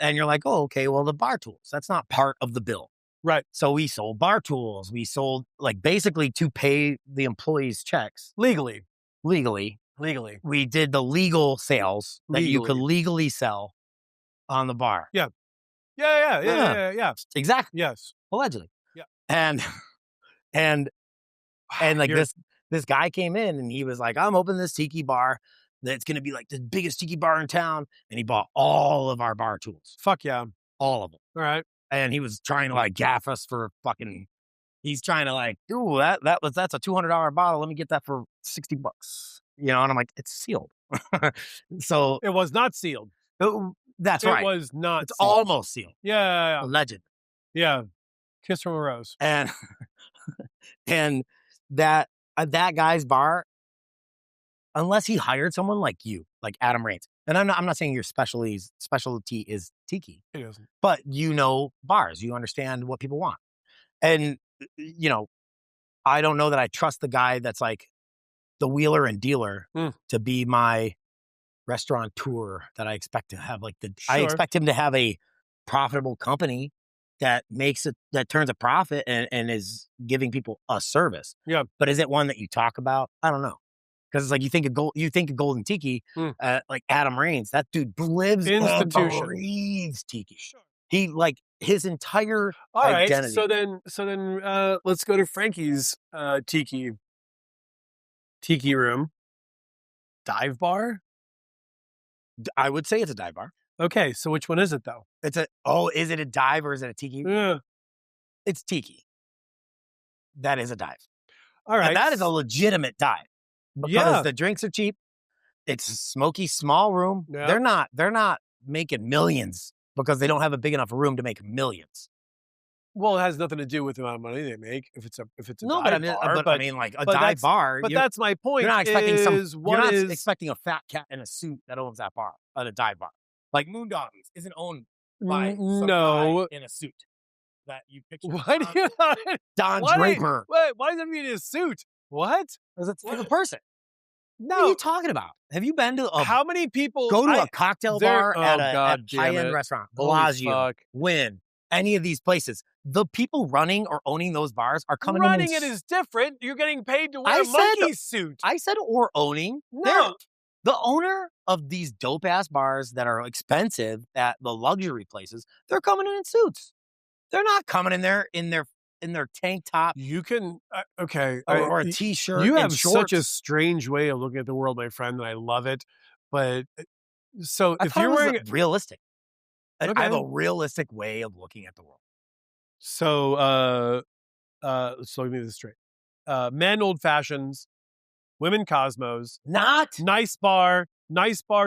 [SPEAKER 1] And you're like, oh, okay, well, the bar tools, that's not part of the bill.
[SPEAKER 3] Right.
[SPEAKER 1] So we sold bar tools. We sold basically to pay the employees' checks.
[SPEAKER 3] Legally.
[SPEAKER 1] We did the legal sales that you could legally sell on the bar.
[SPEAKER 3] Yeah.
[SPEAKER 1] Exactly.
[SPEAKER 3] Yes.
[SPEAKER 1] Allegedly.
[SPEAKER 3] Yeah.
[SPEAKER 1] And like this guy came in and he was like, I'm opening this tiki bar that's going to be like the biggest tiki bar in town. And he bought all of our bar tools.
[SPEAKER 3] Fuck yeah.
[SPEAKER 1] All of them.
[SPEAKER 3] All right.
[SPEAKER 1] And he was trying to gaff us for he's trying to ooh, that's a $200 bottle. Let me get that for $60. And I'm like, it's sealed. So
[SPEAKER 3] it was not sealed.
[SPEAKER 1] That's right.
[SPEAKER 3] It was not.
[SPEAKER 1] It's
[SPEAKER 3] sealed.
[SPEAKER 1] Almost sealed.
[SPEAKER 3] Yeah.
[SPEAKER 1] A legend.
[SPEAKER 3] Yeah. Kiss from a rose.
[SPEAKER 1] And that guy's bar, unless he hired someone like you, like Adam Raines. And I'm not saying your specialty is tiki.
[SPEAKER 3] It isn't.
[SPEAKER 1] But bars. You understand what people want. And, I don't know that I trust the guy that's like the wheeler and dealer to be my restaurateur that I expect to have I
[SPEAKER 3] Sure.
[SPEAKER 1] expect him to have a profitable company that turns a profit and is giving people a service.
[SPEAKER 3] Yeah.
[SPEAKER 1] But is it one that you talk about? I don't know. Because it's like you think of Golden Tiki, like Adam Raines, that dude lives
[SPEAKER 3] Institution.
[SPEAKER 1] and breathes Tiki. Sure. He his entire
[SPEAKER 3] All right.
[SPEAKER 1] identity.
[SPEAKER 3] So then let's go to Frankie's Tiki room. Dive bar?
[SPEAKER 1] I would say it's a dive bar.
[SPEAKER 3] Okay, so which one is it though?
[SPEAKER 1] Is it a dive or is it a Tiki?
[SPEAKER 3] Yeah.
[SPEAKER 1] It's Tiki. That is a dive.
[SPEAKER 3] All right.
[SPEAKER 1] And that is a legitimate dive. Because the drinks are cheap. It's a smoky, small room.
[SPEAKER 3] Yeah.
[SPEAKER 1] They're not making millions because they don't have a big enough room to make millions.
[SPEAKER 3] Well, it has nothing to do with the amount of money they make if it's a
[SPEAKER 1] No,
[SPEAKER 3] dive bar.
[SPEAKER 1] I mean, like a dive bar.
[SPEAKER 3] But that's my point.
[SPEAKER 1] You're not expecting a fat cat in a suit that owns that bar at a dive bar. Like Moondoggies isn't owned by some guy in a suit that you picture.
[SPEAKER 3] Why do you
[SPEAKER 1] Don Draper?
[SPEAKER 3] Why does that mean in a suit? What?
[SPEAKER 1] Because it's for the person.
[SPEAKER 3] No.
[SPEAKER 1] What are you talking about? Have you been to
[SPEAKER 3] how many people
[SPEAKER 1] go to a cocktail bar at a high-end restaurant? Bellagio, Wynn, any of these places. The people running or owning those bars are coming in.
[SPEAKER 3] Running it is different. You're getting paid to wear a monkey suit.
[SPEAKER 1] I said or owning.
[SPEAKER 3] No.
[SPEAKER 1] The owner of these dope-ass bars that are expensive at the luxury places, they're coming in suits. They're not coming in there in their tank top.
[SPEAKER 3] You can, okay.
[SPEAKER 1] Or a t-shirt.
[SPEAKER 3] You have
[SPEAKER 1] shorts.
[SPEAKER 3] such a strange way of looking at the world, my friend, and I love it. But so if you're wearing
[SPEAKER 1] realistic,
[SPEAKER 3] okay.
[SPEAKER 1] I have a realistic way of looking at the world.
[SPEAKER 3] So, so let me get this straight. Men old fashions, women Cosmos,
[SPEAKER 1] not
[SPEAKER 3] nice bar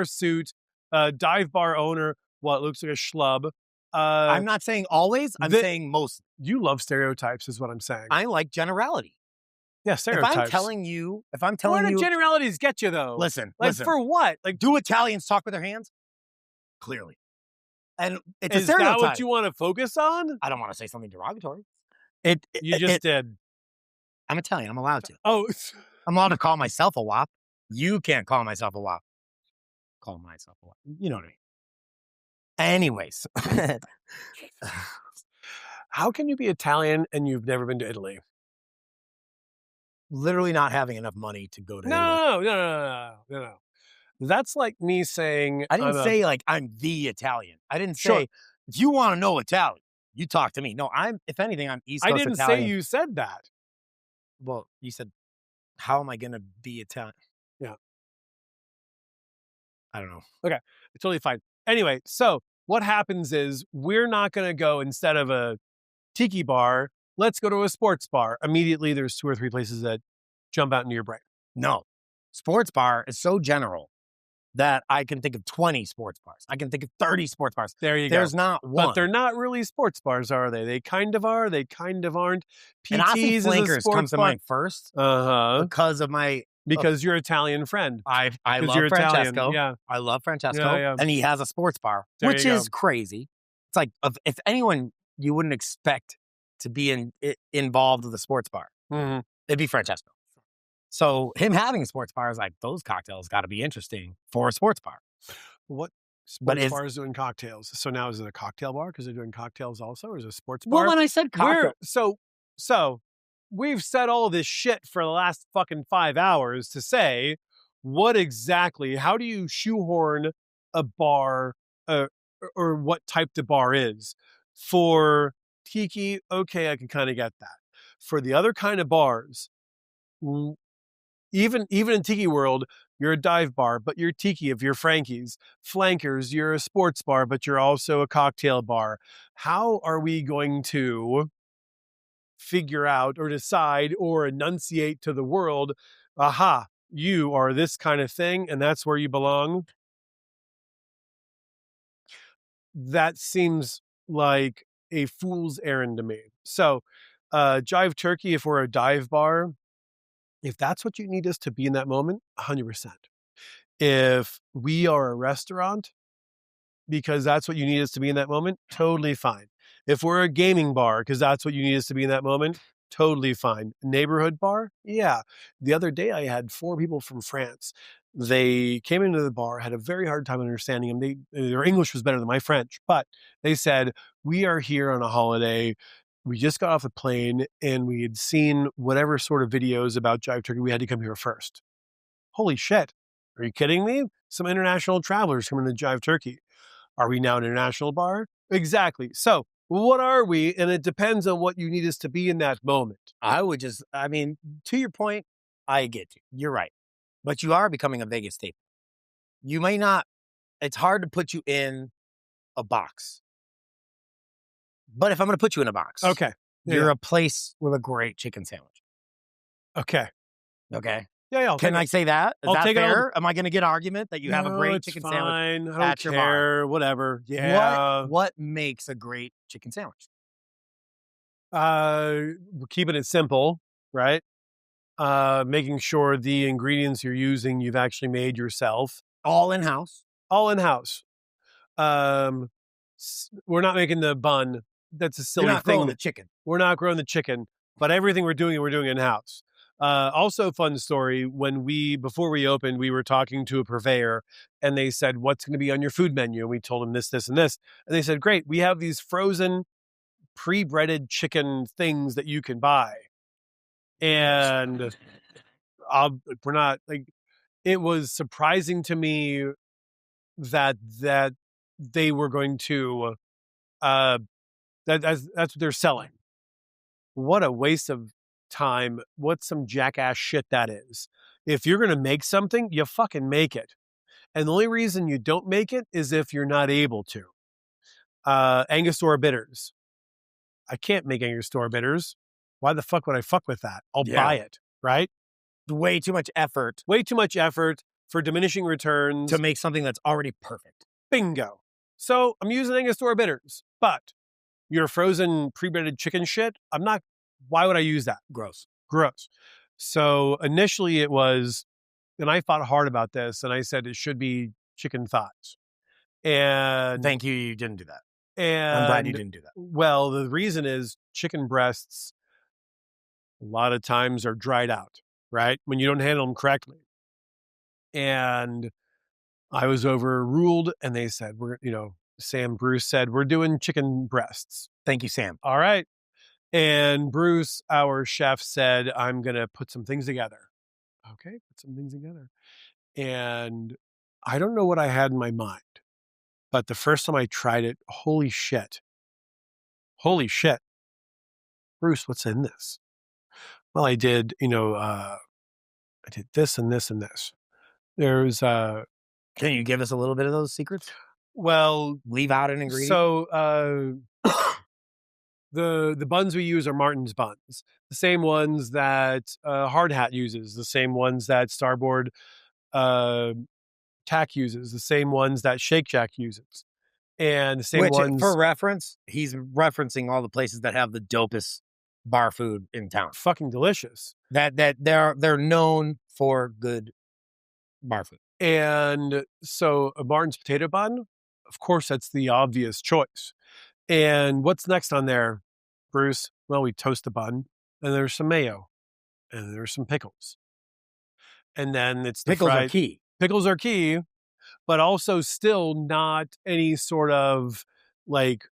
[SPEAKER 3] suit, dive bar owner. What looks like a schlub.
[SPEAKER 1] I'm not saying always. I'm saying most.
[SPEAKER 3] You love stereotypes, is what I'm saying.
[SPEAKER 1] I like generality.
[SPEAKER 3] Yeah, stereotypes.
[SPEAKER 1] If I'm telling you,
[SPEAKER 3] where do generalities get you though?
[SPEAKER 1] Listen,
[SPEAKER 3] for what? Like,
[SPEAKER 1] do Italians talk with their hands? Clearly, and it's
[SPEAKER 3] is
[SPEAKER 1] a stereotype.
[SPEAKER 3] That what you want to focus on?
[SPEAKER 1] I don't want to say something derogatory.
[SPEAKER 3] You just did.
[SPEAKER 1] I'm Italian. I'm allowed to.
[SPEAKER 3] Oh,
[SPEAKER 1] I'm allowed to call myself a wop. You can't call myself a wop. Call myself a wop. You know what I mean. Anyways.
[SPEAKER 3] How can you be Italian and you've never been to Italy?
[SPEAKER 1] Literally not having enough money to go to
[SPEAKER 3] Italy. No. That's like me saying...
[SPEAKER 1] I didn't say like I'm the Italian. I didn't say, if you want to know Italian, you talk to me. No, if anything, I'm East Coast
[SPEAKER 3] Italian. I didn't say you said that.
[SPEAKER 1] Well, you said, how am I going to be Italian?
[SPEAKER 3] Yeah.
[SPEAKER 1] I don't know.
[SPEAKER 3] Okay. It's totally fine. Anyway, so what happens is we're not going to go instead of a tiki bar, let's go to a sports bar. Immediately, there's 2 or 3 places that jump out into your brain.
[SPEAKER 1] No. Sports bar is so general that I can think of 20 sports bars. I can think of 30 sports bars.
[SPEAKER 3] There you go.
[SPEAKER 1] There's not one.
[SPEAKER 3] But they're not really sports bars, are they? They kind of are. They kind of aren't.
[SPEAKER 1] And Aussie Flankers comes to mind first. Because of my...
[SPEAKER 3] Because you're Italian friend.
[SPEAKER 1] I love Francesco.
[SPEAKER 3] Yeah.
[SPEAKER 1] I love Francesco.
[SPEAKER 3] Yeah.
[SPEAKER 1] And he has a sports bar, which is crazy. It's like, if anyone you wouldn't expect to be involved with a sports bar, it'd be Francesco. So him having a sports bar is like, those cocktails got to be interesting for a sports bar.
[SPEAKER 3] What sports bar is doing cocktails? So now is it a cocktail bar because they're doing cocktails also? Or is it a sports bar?
[SPEAKER 1] Well, when I said cocktail.
[SPEAKER 3] So we've said all this shit for the last fucking 5 hours to say how do you shoehorn a bar or what type the bar is? For Tiki, okay, I can kind of get that. For the other kind of bars, even in Tiki world, you're a dive bar, but you're Tiki if you're Frankie's. Flankers, you're a sports bar, but you're also a cocktail bar. How are we going to figure out or decide or enunciate to the world, aha, you are this kind of thing and that's where you belong? That seems like a fool's errand to me. So, Jive Turkey, if we're a dive bar, if that's what you need us to be in that moment, 100%. If we are a restaurant, because that's what you need us to be in that moment, totally fine. If we're a gaming bar, because that's what you need us to be in that moment, totally fine. Neighborhood bar? Yeah. The other day I had 4 people from France. they came into the bar, had a very hard time understanding him. Their English was better than my French, but they said, we are here on a holiday. We just got off the plane and we had seen whatever sort of videos about Jive Turkey. We had to come here first. Holy shit. Are you kidding me? Some international travelers coming to Jive Turkey. Are we now an international bar? Exactly. So what are we? And it depends on what you need us to be in that moment.
[SPEAKER 1] To your point, I get you. You're right. But you are becoming a Vegas staple. You may not, it's hard to put you in a box. But if I'm going to put you in a box,
[SPEAKER 3] okay,
[SPEAKER 1] you're a place with a great chicken sandwich.
[SPEAKER 3] Okay. Yeah.
[SPEAKER 1] Can I say that? Is
[SPEAKER 3] I'll
[SPEAKER 1] that
[SPEAKER 3] take
[SPEAKER 1] fair? Am I going to get argument that you have a great chicken sandwich
[SPEAKER 3] I
[SPEAKER 1] at
[SPEAKER 3] don't
[SPEAKER 1] your
[SPEAKER 3] care.
[SPEAKER 1] bar?
[SPEAKER 3] Whatever. Yeah.
[SPEAKER 1] What makes a great chicken sandwich?
[SPEAKER 3] We're keeping it simple, right? Making sure the ingredients you're using, you've actually made yourself.
[SPEAKER 1] All in-house?
[SPEAKER 3] All in-house. We're not making the bun. That's a silly
[SPEAKER 1] You're not
[SPEAKER 3] thing.
[SPEAKER 1] growing the chicken.
[SPEAKER 3] We're not growing the chicken, but everything we're doing in-house. Also, fun story, before we opened, we were talking to a purveyor and they said, what's going to be on your food menu? And we told them this, this, and this. And they said, great, we have these frozen pre-breaded chicken things that you can buy. And we're not like, it was surprising to me that they were going to, that's what they're selling. What a waste of time. What some jackass shit that is. If you're going to make something, you fucking make it. And the only reason you don't make it is if you're not able to. Angostura bitters. I can't make Angostura bitters. Why the fuck would I fuck with that? I'll buy it, right?
[SPEAKER 1] Way too much effort.
[SPEAKER 3] Way too much effort for diminishing returns.
[SPEAKER 1] To make something that's already perfect.
[SPEAKER 3] Bingo. So I'm using Angostura bitters, but your frozen pre-breaded chicken shit, why would I use that?
[SPEAKER 1] Gross.
[SPEAKER 3] So initially it was, and I fought hard about this, and I said it should be chicken thighs. And
[SPEAKER 1] thank you didn't do that.
[SPEAKER 3] And
[SPEAKER 1] I'm glad you didn't do that.
[SPEAKER 3] Well, the reason is chicken breasts a lot of times are dried out, right? When you don't handle them correctly. And I was overruled, and they said, Sam Bruce said, we're doing chicken breasts.
[SPEAKER 1] Thank you, Sam.
[SPEAKER 3] All right. And Bruce, our chef, said, I'm going to put some things together. Okay, put some things together. And I don't know what I had in my mind, but the first time I tried it, holy shit. Bruce, what's in this? Well, I did, I did this and this and this. There's
[SPEAKER 1] Can you give us a little bit of those secrets?
[SPEAKER 3] Well,
[SPEAKER 1] leave out an ingredient.
[SPEAKER 3] So the buns we use are Martin's buns, the same ones that Hard Hat uses, the same ones that Starboard Tack uses, the same ones that Shake Shack uses, and the same ones.
[SPEAKER 1] For reference, he's referencing all the places that have the dopest bar food in town.
[SPEAKER 3] Fucking delicious.
[SPEAKER 1] That they're known for good bar food.
[SPEAKER 3] And so a Martin's potato bun, of course, that's the obvious choice. And what's next on there, Bruce? Well, we toast the bun, and there's some mayo, and there's some pickles. And then it's the
[SPEAKER 1] pickles are key.
[SPEAKER 3] Pickles are key, but also still not any sort of like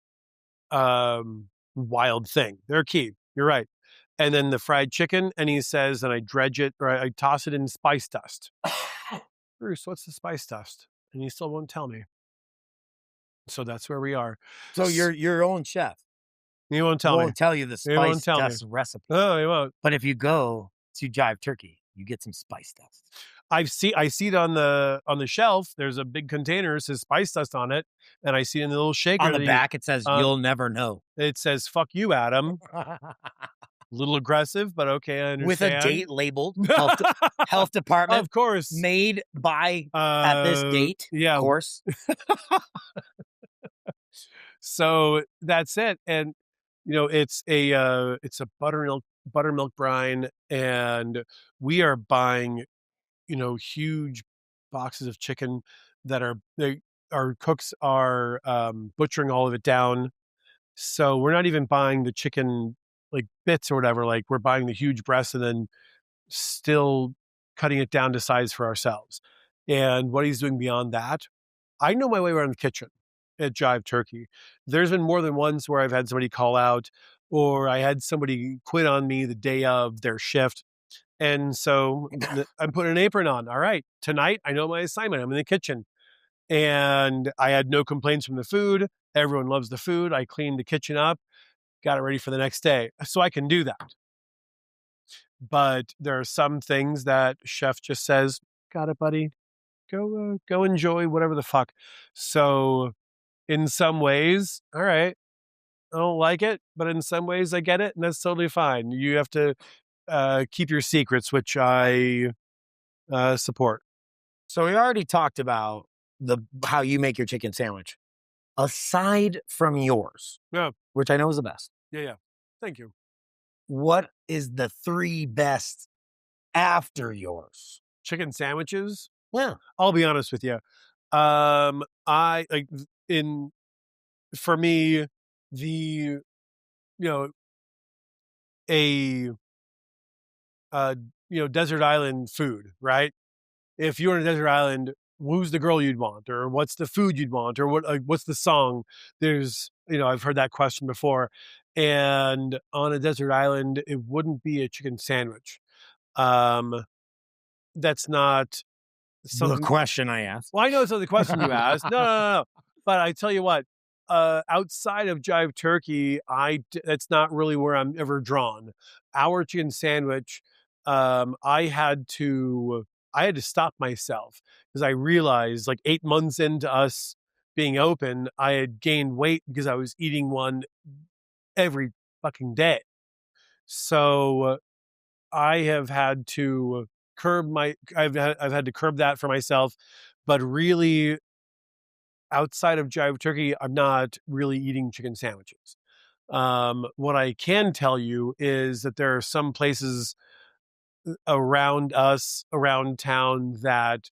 [SPEAKER 3] wild thing. They're key. You're right. And then the fried chicken, and he says, and I dredge it, or I toss it in spice dust. Bruce, what's the spice dust? And he still won't tell me. So that's where we are.
[SPEAKER 1] So you're your own chef.
[SPEAKER 3] He won't tell me.
[SPEAKER 1] Won't tell you the spice dust recipe.
[SPEAKER 3] No, he won't.
[SPEAKER 1] But if you go to Jive Turkey, you get some spice dust.
[SPEAKER 3] I see it on the shelf. There's a big container. It says spice dust on it, and I see it in the little shaker.
[SPEAKER 1] On the back, it says "You'll never know."
[SPEAKER 3] It says "Fuck you, Adam." A little aggressive, but okay, I understand.
[SPEAKER 1] With a date labeled health department,
[SPEAKER 3] of course,
[SPEAKER 1] made by at this date.
[SPEAKER 3] Yeah,
[SPEAKER 1] of course.
[SPEAKER 3] So that's it, and it's a buttermilk brine, and we are buying huge boxes of chicken that our cooks are butchering all of it down. So we're not even buying the chicken like bits or whatever. Like we're buying the huge breast and then still cutting it down to size for ourselves. and what he's doing beyond that. I know my way around the kitchen at Jive Turkey. There's been more than once where I've had somebody call out, or I had somebody quit on me the day of their shift. And so I'm putting an apron on. All right, tonight I know my assignment. I'm in the kitchen. And I had no complaints from the food. Everyone loves the food. I cleaned the kitchen up, got it ready for the next day. So I can do that. But there are some things that chef just says, got it, buddy. Go enjoy whatever the fuck. So in some ways, all right, I don't like it, but in some ways I get it, and that's totally fine. You have to keep your secrets, which I support.
[SPEAKER 1] So we already talked about how you make your chicken sandwich. Aside from yours,
[SPEAKER 3] Yeah.
[SPEAKER 1] which I know is the best,
[SPEAKER 3] Yeah. Thank you.
[SPEAKER 1] what is the 3 best after yours?
[SPEAKER 3] Chicken sandwiches?
[SPEAKER 1] Yeah.
[SPEAKER 3] I'll be honest with you. I like for me, the, desert island food, right? If you're on a desert island, who's the girl you'd want, or what's the food you'd want, or what's the song? There's, I've heard that question before. And on a desert island, it wouldn't be a chicken sandwich. That's not
[SPEAKER 1] The question I asked.
[SPEAKER 3] Well, I know it's not the question you asked. No. But I tell you what, outside of Jive Turkey, that's not really where I'm ever drawn. Our chicken sandwich, I had to stop myself because I realized, like 8 months into us being open, I had gained weight because I was eating one every fucking day. So I have had to I've had to curb that for myself, but really outside of Jive Turkey, I'm not really eating chicken sandwiches. What I can tell you is that there are some places around town that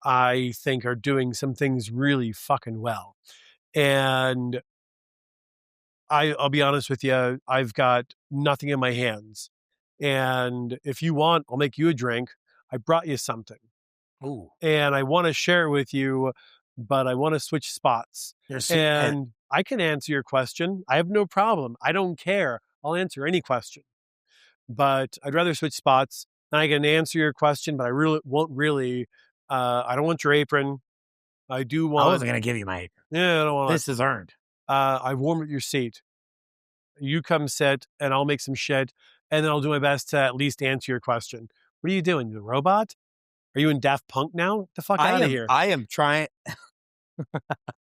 [SPEAKER 3] I think are doing some things really fucking well. And I'll be honest with you, I've got nothing in my hands. And if you want, I'll make you a drink. I brought you something.
[SPEAKER 1] Ooh.
[SPEAKER 3] And I want to share it with you, but I want to switch spots. And I can answer your question. I have no problem. I don't care. I'll answer any question. But I'd rather switch spots. And I can answer your question, but I really won't really. I don't want your apron. I do want.
[SPEAKER 1] I wasn't going to give you my apron.
[SPEAKER 3] Yeah, I don't want.
[SPEAKER 1] This is earned.
[SPEAKER 3] I warm up your seat. You come sit, and I'll make some shit, and then I'll do my best to at least answer your question. What are you doing? You a robot? Are you in Daft Punk now? Get the fuck out of here.
[SPEAKER 1] I am trying.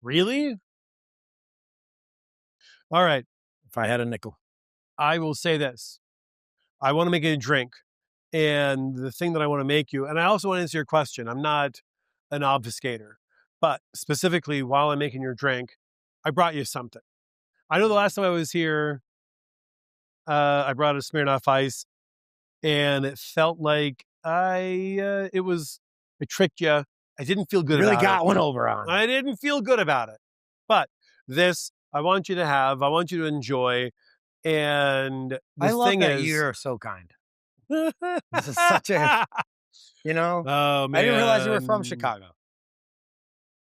[SPEAKER 3] Really? All right.
[SPEAKER 1] If I had a nickel.
[SPEAKER 3] I will say this. I want to make a drink. And the thing that I want to make you, and I also want to answer your question. I'm not an obfuscator. But specifically, while I'm making your drink, I brought you something. I know the last time I was here, I brought a Smirnoff Ice. And it felt like I tricked you. I didn't feel good about it.
[SPEAKER 1] Really got one over on.
[SPEAKER 3] I didn't feel good about it. But this, I want you to have. I want you to enjoy. And
[SPEAKER 1] I love that you're so kind. This is such a,
[SPEAKER 3] Oh, man.
[SPEAKER 1] I didn't realize you were from Chicago.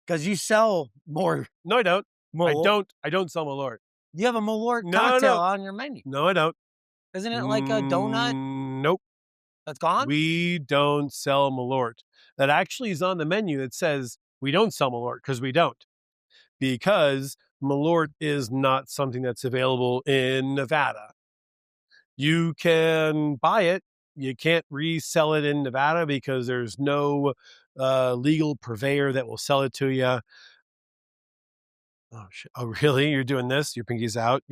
[SPEAKER 1] Because you sell more.
[SPEAKER 3] No, I don't.
[SPEAKER 1] Malort.
[SPEAKER 3] I don't sell Malort.
[SPEAKER 1] You have a Malort cocktail on your menu.
[SPEAKER 3] No, I don't.
[SPEAKER 1] Isn't it like a donut?
[SPEAKER 3] Nope.
[SPEAKER 1] That's gone?
[SPEAKER 3] We don't sell Malort. That actually is on the menu that says we don't sell Malort because we don't. Because Malort is not something that's available in Nevada. You can buy it. You can't resell it in Nevada because there's no legal purveyor that will sell it to you. Oh, shit. Oh, really? You're doing this? Your pinky's out?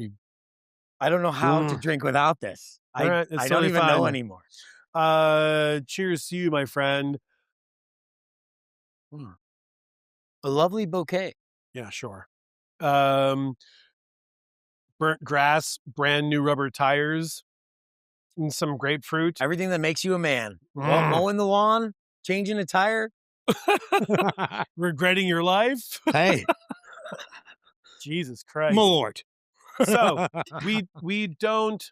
[SPEAKER 1] I don't know how to drink without this.
[SPEAKER 3] Right,
[SPEAKER 1] I don't even know anymore.
[SPEAKER 3] Cheers to you, my friend.
[SPEAKER 1] A lovely bouquet.
[SPEAKER 3] Yeah, sure. Burnt grass, brand new rubber tires, and some grapefruit.
[SPEAKER 1] Everything that makes you a man. Mowing the lawn, changing a tire.
[SPEAKER 3] Regretting your life.
[SPEAKER 1] Hey.
[SPEAKER 3] Jesus Christ.
[SPEAKER 1] Malort.
[SPEAKER 3] So we don't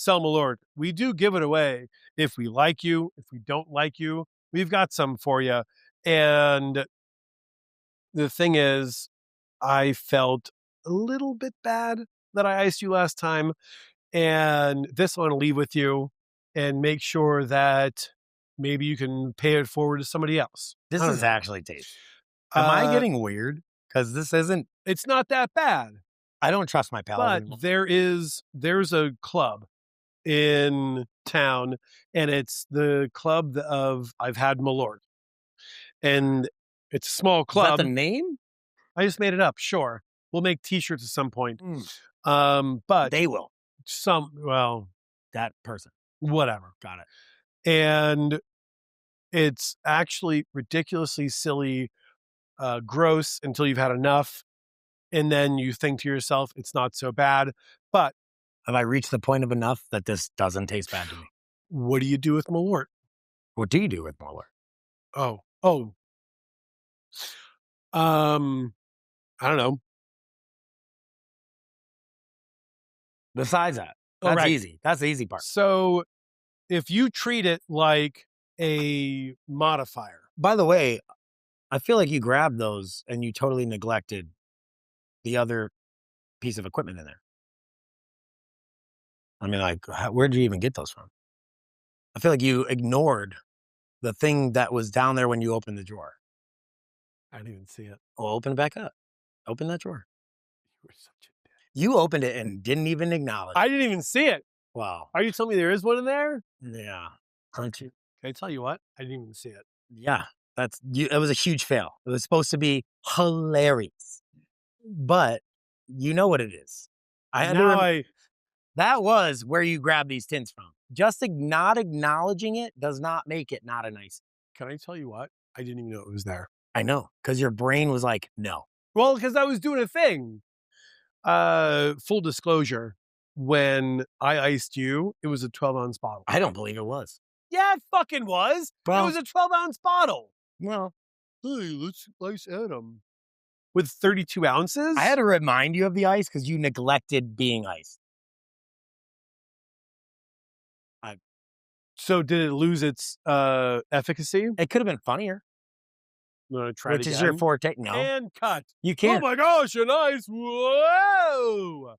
[SPEAKER 3] sell Malort. We do give it away if we like you. If we don't like you, we've got some for you. And the thing is, I felt a little bit bad that I iced you last time. And this I want to leave with you and make sure that maybe you can pay it forward to somebody else.
[SPEAKER 1] This
[SPEAKER 3] I don't
[SPEAKER 1] is
[SPEAKER 3] know.
[SPEAKER 1] actually tasty. Am I getting weird? Because this isn't.
[SPEAKER 3] It's not that bad.
[SPEAKER 1] I don't trust my palate
[SPEAKER 3] But
[SPEAKER 1] anymore.
[SPEAKER 3] there's a club in town, and it's the club of I've had Malort. And it's a small club.
[SPEAKER 1] Is that the name?
[SPEAKER 3] I just made it up. Sure. We'll make t-shirts at some point. But
[SPEAKER 1] They will.
[SPEAKER 3] That
[SPEAKER 1] person.
[SPEAKER 3] Whatever.
[SPEAKER 1] Got it.
[SPEAKER 3] And it's actually ridiculously silly, gross until you've had enough. And then you think to yourself, it's not so bad. But
[SPEAKER 1] have I reached the point of enough that this doesn't taste bad to me?
[SPEAKER 3] What do you do with Malort?
[SPEAKER 1] What do you do with Malort?
[SPEAKER 3] I don't know.
[SPEAKER 1] Besides that, that's easy. That's the easy part.
[SPEAKER 3] So if you treat it like a modifier.
[SPEAKER 1] By the way, I feel like you grabbed those and you totally neglected the other piece of equipment in there. I mean, like, where'd you even get those from? I feel like you ignored the thing that was down there when you opened the drawer.
[SPEAKER 3] I didn't even see it.
[SPEAKER 1] Well, open it back up. Open that drawer.
[SPEAKER 3] You were such a dick.
[SPEAKER 1] You opened it and didn't even acknowledge it.
[SPEAKER 3] I didn't even see it.
[SPEAKER 1] Wow.
[SPEAKER 3] Are you telling me there is one in there?
[SPEAKER 1] Yeah. Aren't you?
[SPEAKER 3] Can I tell you what? I didn't even see it.
[SPEAKER 1] Yeah. It was a huge fail. It was supposed to be hilarious. But you know what it is. That was where you grabbed these tins from. Just not acknowledging it does not make it not a nice.
[SPEAKER 3] Can I tell you what? I didn't even know it was there.
[SPEAKER 1] I know, because your brain was like, no.
[SPEAKER 3] Well, because I was doing a thing. Full disclosure, when I iced you, it was a 12-ounce bottle.
[SPEAKER 1] I don't believe it was.
[SPEAKER 3] Yeah, it fucking was. It was a 12-ounce bottle.
[SPEAKER 1] Well,
[SPEAKER 3] hey, let's ice Adam. With 32 ounces?
[SPEAKER 1] I had to remind you of the ice because you neglected being iced.
[SPEAKER 3] So did it lose its efficacy?
[SPEAKER 1] It could have been funnier.
[SPEAKER 3] Which
[SPEAKER 1] is your forte? No.
[SPEAKER 3] And cut.
[SPEAKER 1] You can't.
[SPEAKER 3] Oh my gosh, an ice. Whoa.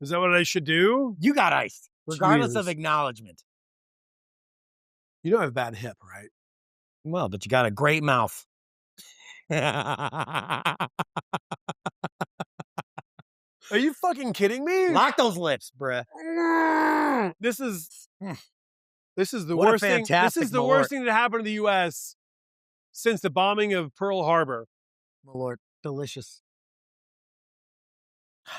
[SPEAKER 3] Is that what I should do?
[SPEAKER 1] You got iced, regardless
[SPEAKER 3] Cheers.
[SPEAKER 1] of acknowledgement.
[SPEAKER 3] You don't have a bad hip, right?
[SPEAKER 1] Well, but you got a great mouth.
[SPEAKER 3] Are you fucking kidding me?
[SPEAKER 1] Lock those lips, bruh.
[SPEAKER 3] This is the
[SPEAKER 1] What a
[SPEAKER 3] worst thing. This is the
[SPEAKER 1] Malort.
[SPEAKER 3] worst thing that happened to the U.S. since the bombing of Pearl Harbor.
[SPEAKER 1] Malort, delicious. Is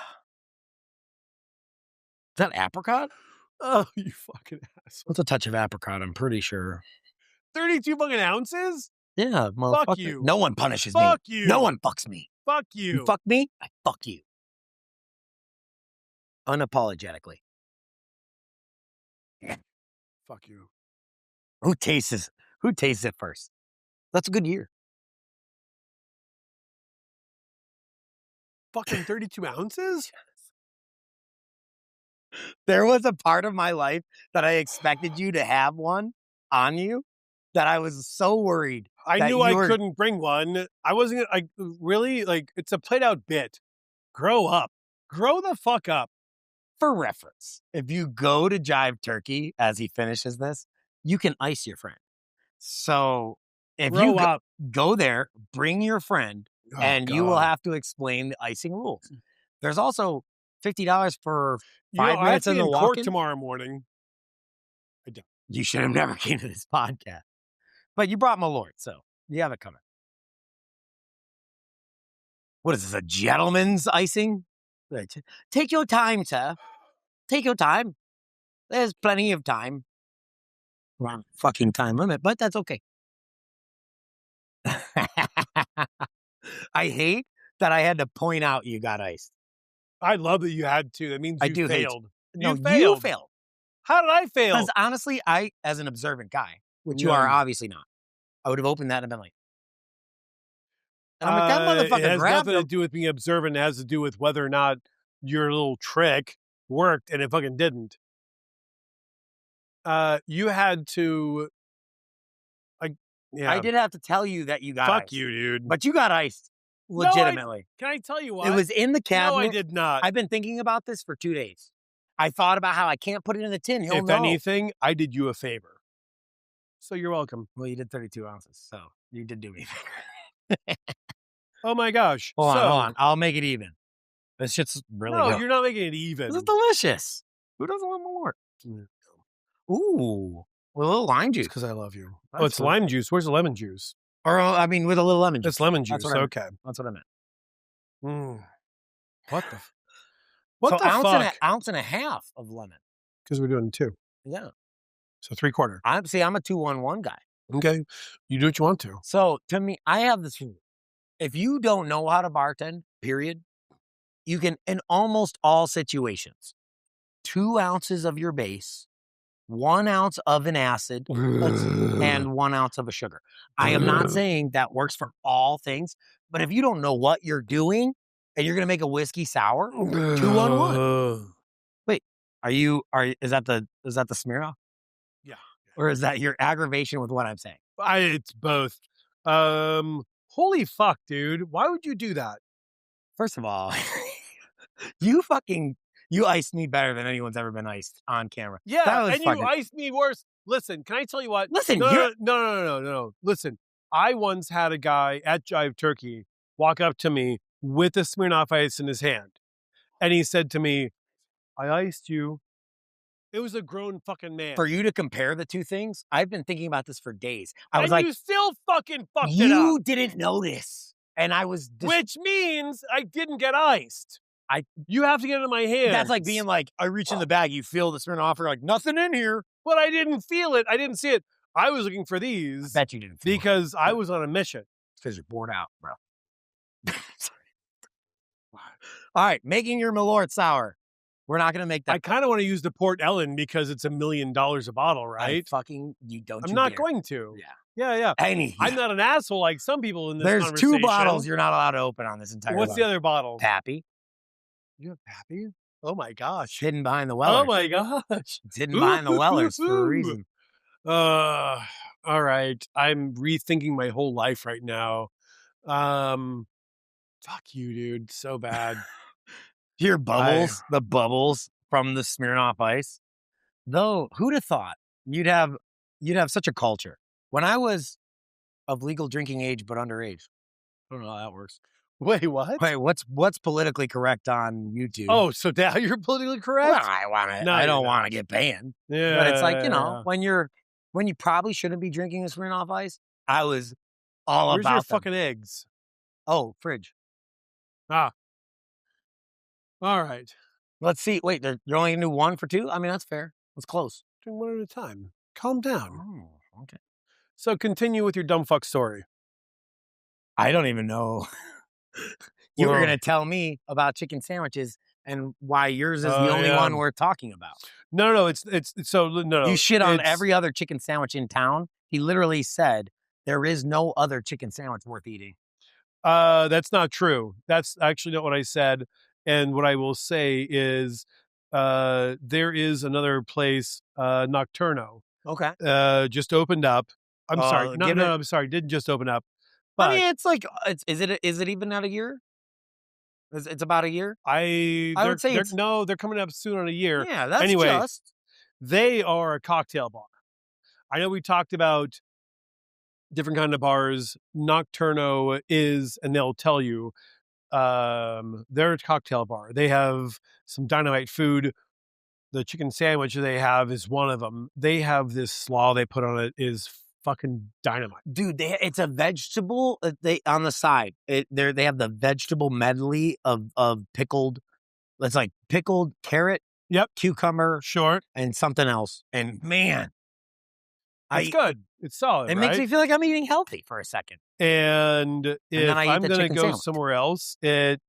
[SPEAKER 1] that apricot?
[SPEAKER 3] Oh, you fucking asshole.
[SPEAKER 1] What's a touch of apricot? I'm pretty sure.
[SPEAKER 3] 32 fucking ounces?
[SPEAKER 1] Yeah, motherfucker.
[SPEAKER 3] Fuck you.
[SPEAKER 1] No one punishes me.
[SPEAKER 3] Fuck you.
[SPEAKER 1] No one fucks me.
[SPEAKER 3] Fuck you.
[SPEAKER 1] You fuck me, I fuck you. Unapologetically.
[SPEAKER 3] Fuck you.
[SPEAKER 1] Who tastes it first? That's a good year.
[SPEAKER 3] Fucking 32 ounces?
[SPEAKER 1] There was a part of my life that I expected you to have one on you that I was so worried.
[SPEAKER 3] I knew I couldn't bring one. I wasn't really, it's a played out bit. Grow up. Grow the fuck up.
[SPEAKER 1] For reference, if you go to Jive Turkey as he finishes this, you can ice your friend. So if you go there, bring your friend, and you will have to explain the icing rules. There's also $50 for 5 minutes in the
[SPEAKER 3] court tomorrow morning. I don't.
[SPEAKER 1] You should have never came to this podcast. But you brought Malort, so you have it coming. What is this, a gentleman's icing? Take your time, sir. Take your time. There's plenty of time. Wrong fucking time limit, but that's okay. I hate that I had to point out you got iced.
[SPEAKER 3] I love that you had to. That means you failed.
[SPEAKER 1] You failed.
[SPEAKER 3] How did I fail?
[SPEAKER 1] Because honestly, I, as an observant guy, which you are obviously not, I would have opened that and been like, and I'm like, that motherfucker
[SPEAKER 3] it has
[SPEAKER 1] grabbed
[SPEAKER 3] nothing to do with being observant. It has to do with whether or not your little trick worked, and it fucking didn't. You had to, Yeah.
[SPEAKER 1] I did have to tell you that you got
[SPEAKER 3] Fuck
[SPEAKER 1] iced.
[SPEAKER 3] you, dude.
[SPEAKER 1] But you got iced. Legitimately.
[SPEAKER 3] Can I tell you what?
[SPEAKER 1] It was in the cabinet.
[SPEAKER 3] No, I did not.
[SPEAKER 1] I've been thinking about this for 2 days. I thought about how I can't put it in the tin. He'll
[SPEAKER 3] if
[SPEAKER 1] know.
[SPEAKER 3] anything, I did you a favor. So you're welcome.
[SPEAKER 1] Well, you did 32 ounces, so you did do me a favor.
[SPEAKER 3] Oh my gosh.
[SPEAKER 1] Hold on. I'll make it even. This shit's really good.
[SPEAKER 3] No, you're not making it even.
[SPEAKER 1] This is delicious. Who doesn't want Malort? Ooh. With a little lime juice.
[SPEAKER 3] Because I love you.
[SPEAKER 1] That's
[SPEAKER 3] It's
[SPEAKER 1] cool.
[SPEAKER 3] lime juice. Where's the lemon juice?
[SPEAKER 1] Or, I mean, with a little lemon juice.
[SPEAKER 3] It's lemon juice.
[SPEAKER 1] That's what I meant.
[SPEAKER 3] Okay.
[SPEAKER 1] That's what I meant.
[SPEAKER 3] What the? What
[SPEAKER 1] so
[SPEAKER 3] the fuck?
[SPEAKER 1] Ounce and a half of lemon.
[SPEAKER 3] Because we're doing 2.
[SPEAKER 1] Yeah.
[SPEAKER 3] So 3/4.
[SPEAKER 1] I'm a 2-1-1 guy.
[SPEAKER 3] Okay. You do what you want to.
[SPEAKER 1] So to me, I have this rule. If you don't know how to bartend, period, you can, in almost all situations, 2 ounces of your base, 1 ounce of an acid, and 1 ounce of a sugar. I am not saying that works for all things, but if you don't know what you're doing and you're going to make a whiskey sour, 2-on-1. Wait, is that the Smirnoff?
[SPEAKER 3] Yeah.
[SPEAKER 1] Or is that your aggravation with what I'm saying?
[SPEAKER 3] It's both. Holy fuck, dude. Why would you do that?
[SPEAKER 1] First of all, you iced me better than anyone's ever been iced on camera.
[SPEAKER 3] Yeah, and you iced me worse. Listen, can I tell you what?
[SPEAKER 1] Listen,
[SPEAKER 3] no. Listen, I once had a guy at Jive Turkey walk up to me with a Smirnoff Ice in his hand. And he said to me, I iced you. It was a grown fucking man.
[SPEAKER 1] For you to compare the two things, I've been thinking about this for days. I was
[SPEAKER 3] and
[SPEAKER 1] like,
[SPEAKER 3] you still fucking fucked it up.
[SPEAKER 1] You didn't notice. And I was...
[SPEAKER 3] Which means I didn't get iced. You have to get it in my hand.
[SPEAKER 1] That's like being like, I reach in the bag, you feel the Smirnoff, you're like, nothing in here.
[SPEAKER 3] But I didn't feel it. I didn't see it. I was looking for these.
[SPEAKER 1] I bet you didn't feel
[SPEAKER 3] because I was on a mission.
[SPEAKER 1] Because you're bored out, bro. All right, making your Malort sour. We're not going to make that.
[SPEAKER 3] I kind of want to use the Port Ellen because it's $1 million a bottle, right?
[SPEAKER 1] I'm
[SPEAKER 3] not going to. Yeah. I'm not an asshole like some people in this
[SPEAKER 1] There's
[SPEAKER 3] conversation.
[SPEAKER 1] 2 bottles you're not allowed to open on this entire
[SPEAKER 3] What's the other bottle?
[SPEAKER 1] Pappy.
[SPEAKER 3] You have Pappy? Oh my gosh.
[SPEAKER 1] It's hidden behind the Wellers.
[SPEAKER 3] Oh my gosh.
[SPEAKER 1] It's hidden behind the Wellers for a reason.
[SPEAKER 3] All right. I'm rethinking my whole life right now. Fuck you, dude. So bad.
[SPEAKER 1] Your bubbles, the bubbles from the Smirnoff Ice. Though, who'd have thought you'd have such a culture? When I was of legal drinking age but underage. I don't know how that works.
[SPEAKER 3] Wait, what?
[SPEAKER 1] Wait, what's politically correct on YouTube?
[SPEAKER 3] Oh, so now you're politically correct?
[SPEAKER 1] Well, I don't want to get banned.
[SPEAKER 3] Yeah.
[SPEAKER 1] But it's like, when you probably shouldn't be drinking a Smirnoff Ice, I was all
[SPEAKER 3] Where's
[SPEAKER 1] about
[SPEAKER 3] your
[SPEAKER 1] them.
[SPEAKER 3] fucking eggs?
[SPEAKER 1] Oh, fridge.
[SPEAKER 3] Ah. All right.
[SPEAKER 1] Let's see. Wait, you're only going to do 1 for 2? I mean, that's fair. That's close.
[SPEAKER 3] Doing 1 at a time. Calm down.
[SPEAKER 1] Oh, okay.
[SPEAKER 3] So continue with your dumb fuck story.
[SPEAKER 1] I don't even know. You were going to tell me about chicken sandwiches and why yours is the only one we're talking about.
[SPEAKER 3] No. It's so no.
[SPEAKER 1] You shit on every other chicken sandwich in town. He literally said there is no other chicken sandwich worth eating.
[SPEAKER 3] That's not true. That's actually not what I said. And what I will say is, there is another place, Nocturno.
[SPEAKER 1] Okay.
[SPEAKER 3] Just opened up. I'm sorry. I'm sorry. Didn't just open up. But
[SPEAKER 1] I mean, it's like, is it even out a year? It's about a year?
[SPEAKER 3] I would say they're coming up soon on a year.
[SPEAKER 1] Yeah, that's
[SPEAKER 3] anyway, they are a cocktail bar. I know we talked about different kind of bars. Nocturno is, and they'll tell you, they're a cocktail bar. They have some dynamite food. The chicken sandwich they have is one of them. They have this slaw they put on it is fucking dynamite,
[SPEAKER 1] dude. It's a vegetable. They on the side. They have the vegetable medley of pickled. It's like pickled carrot, cucumber, and something else. And man,
[SPEAKER 3] it's good. It's solid.
[SPEAKER 1] It makes me feel like I'm eating healthy for a second.
[SPEAKER 3] And if I'm going to go somewhere else, it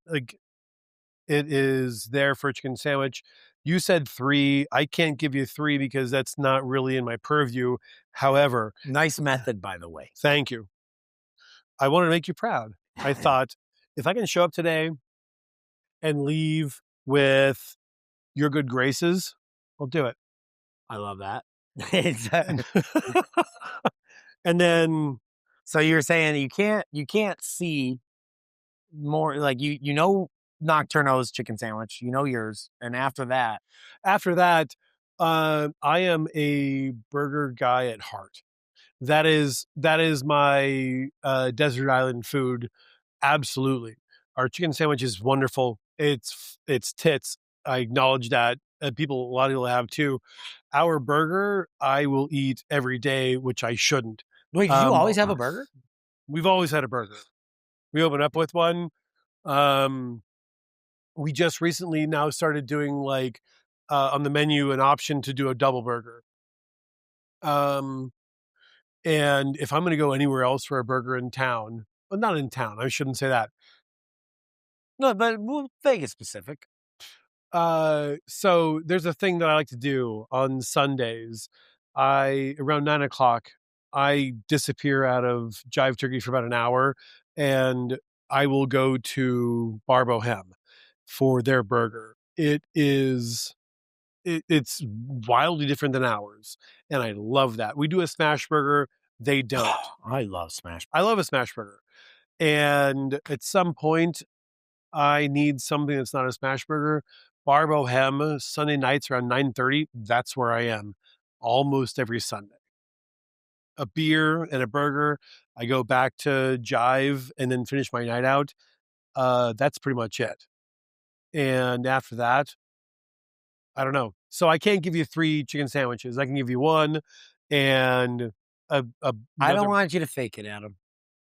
[SPEAKER 3] is there for a chicken sandwich. You said 3. I can't give you 3 because that's not really in my purview. However,
[SPEAKER 1] nice method, by the way.
[SPEAKER 3] Thank you. I want to make you proud. I thought if I can show up today and leave with your good graces, I'll do it.
[SPEAKER 1] I love that.
[SPEAKER 3] And then
[SPEAKER 1] So you're saying you can't see more like you know Nocturno's chicken sandwich, you know yours, and after that,
[SPEAKER 3] I am a burger guy at heart. That is my desert island food. Absolutely, our chicken sandwich is wonderful. It's tits. I acknowledge that. A lot of people have too. Our burger, I will eat every day, which I shouldn't.
[SPEAKER 1] wait, did you always have a burger?
[SPEAKER 3] We've always had a burger. We opened up with one. We just recently now started doing like on the menu an option to do a double burger. And if I'm going to go anywhere else for a burger in town, well, not in town, I shouldn't say that.
[SPEAKER 1] No, but we'll Vegas specific.
[SPEAKER 3] So there's a thing that I like to do on Sundays. Around 9:00, I disappear out of Jive Turkey for about an hour, and I will go to Bar Bohem for their burger. It's wildly different than ours, and I love that. We do a smash burger. They don't.
[SPEAKER 1] I love smash.
[SPEAKER 3] I love a smash burger. And at some point, I need something that's not a smash burger. Bar Bohem, Sunday nights around 9:30. That's where I am almost every Sunday. A beer and a burger. I go back to Jive and then finish my night out. That's pretty much it. And after that, I don't know. So I can't give you 3 chicken sandwiches. I can give you one and
[SPEAKER 1] I don't want you to fake it, Adam.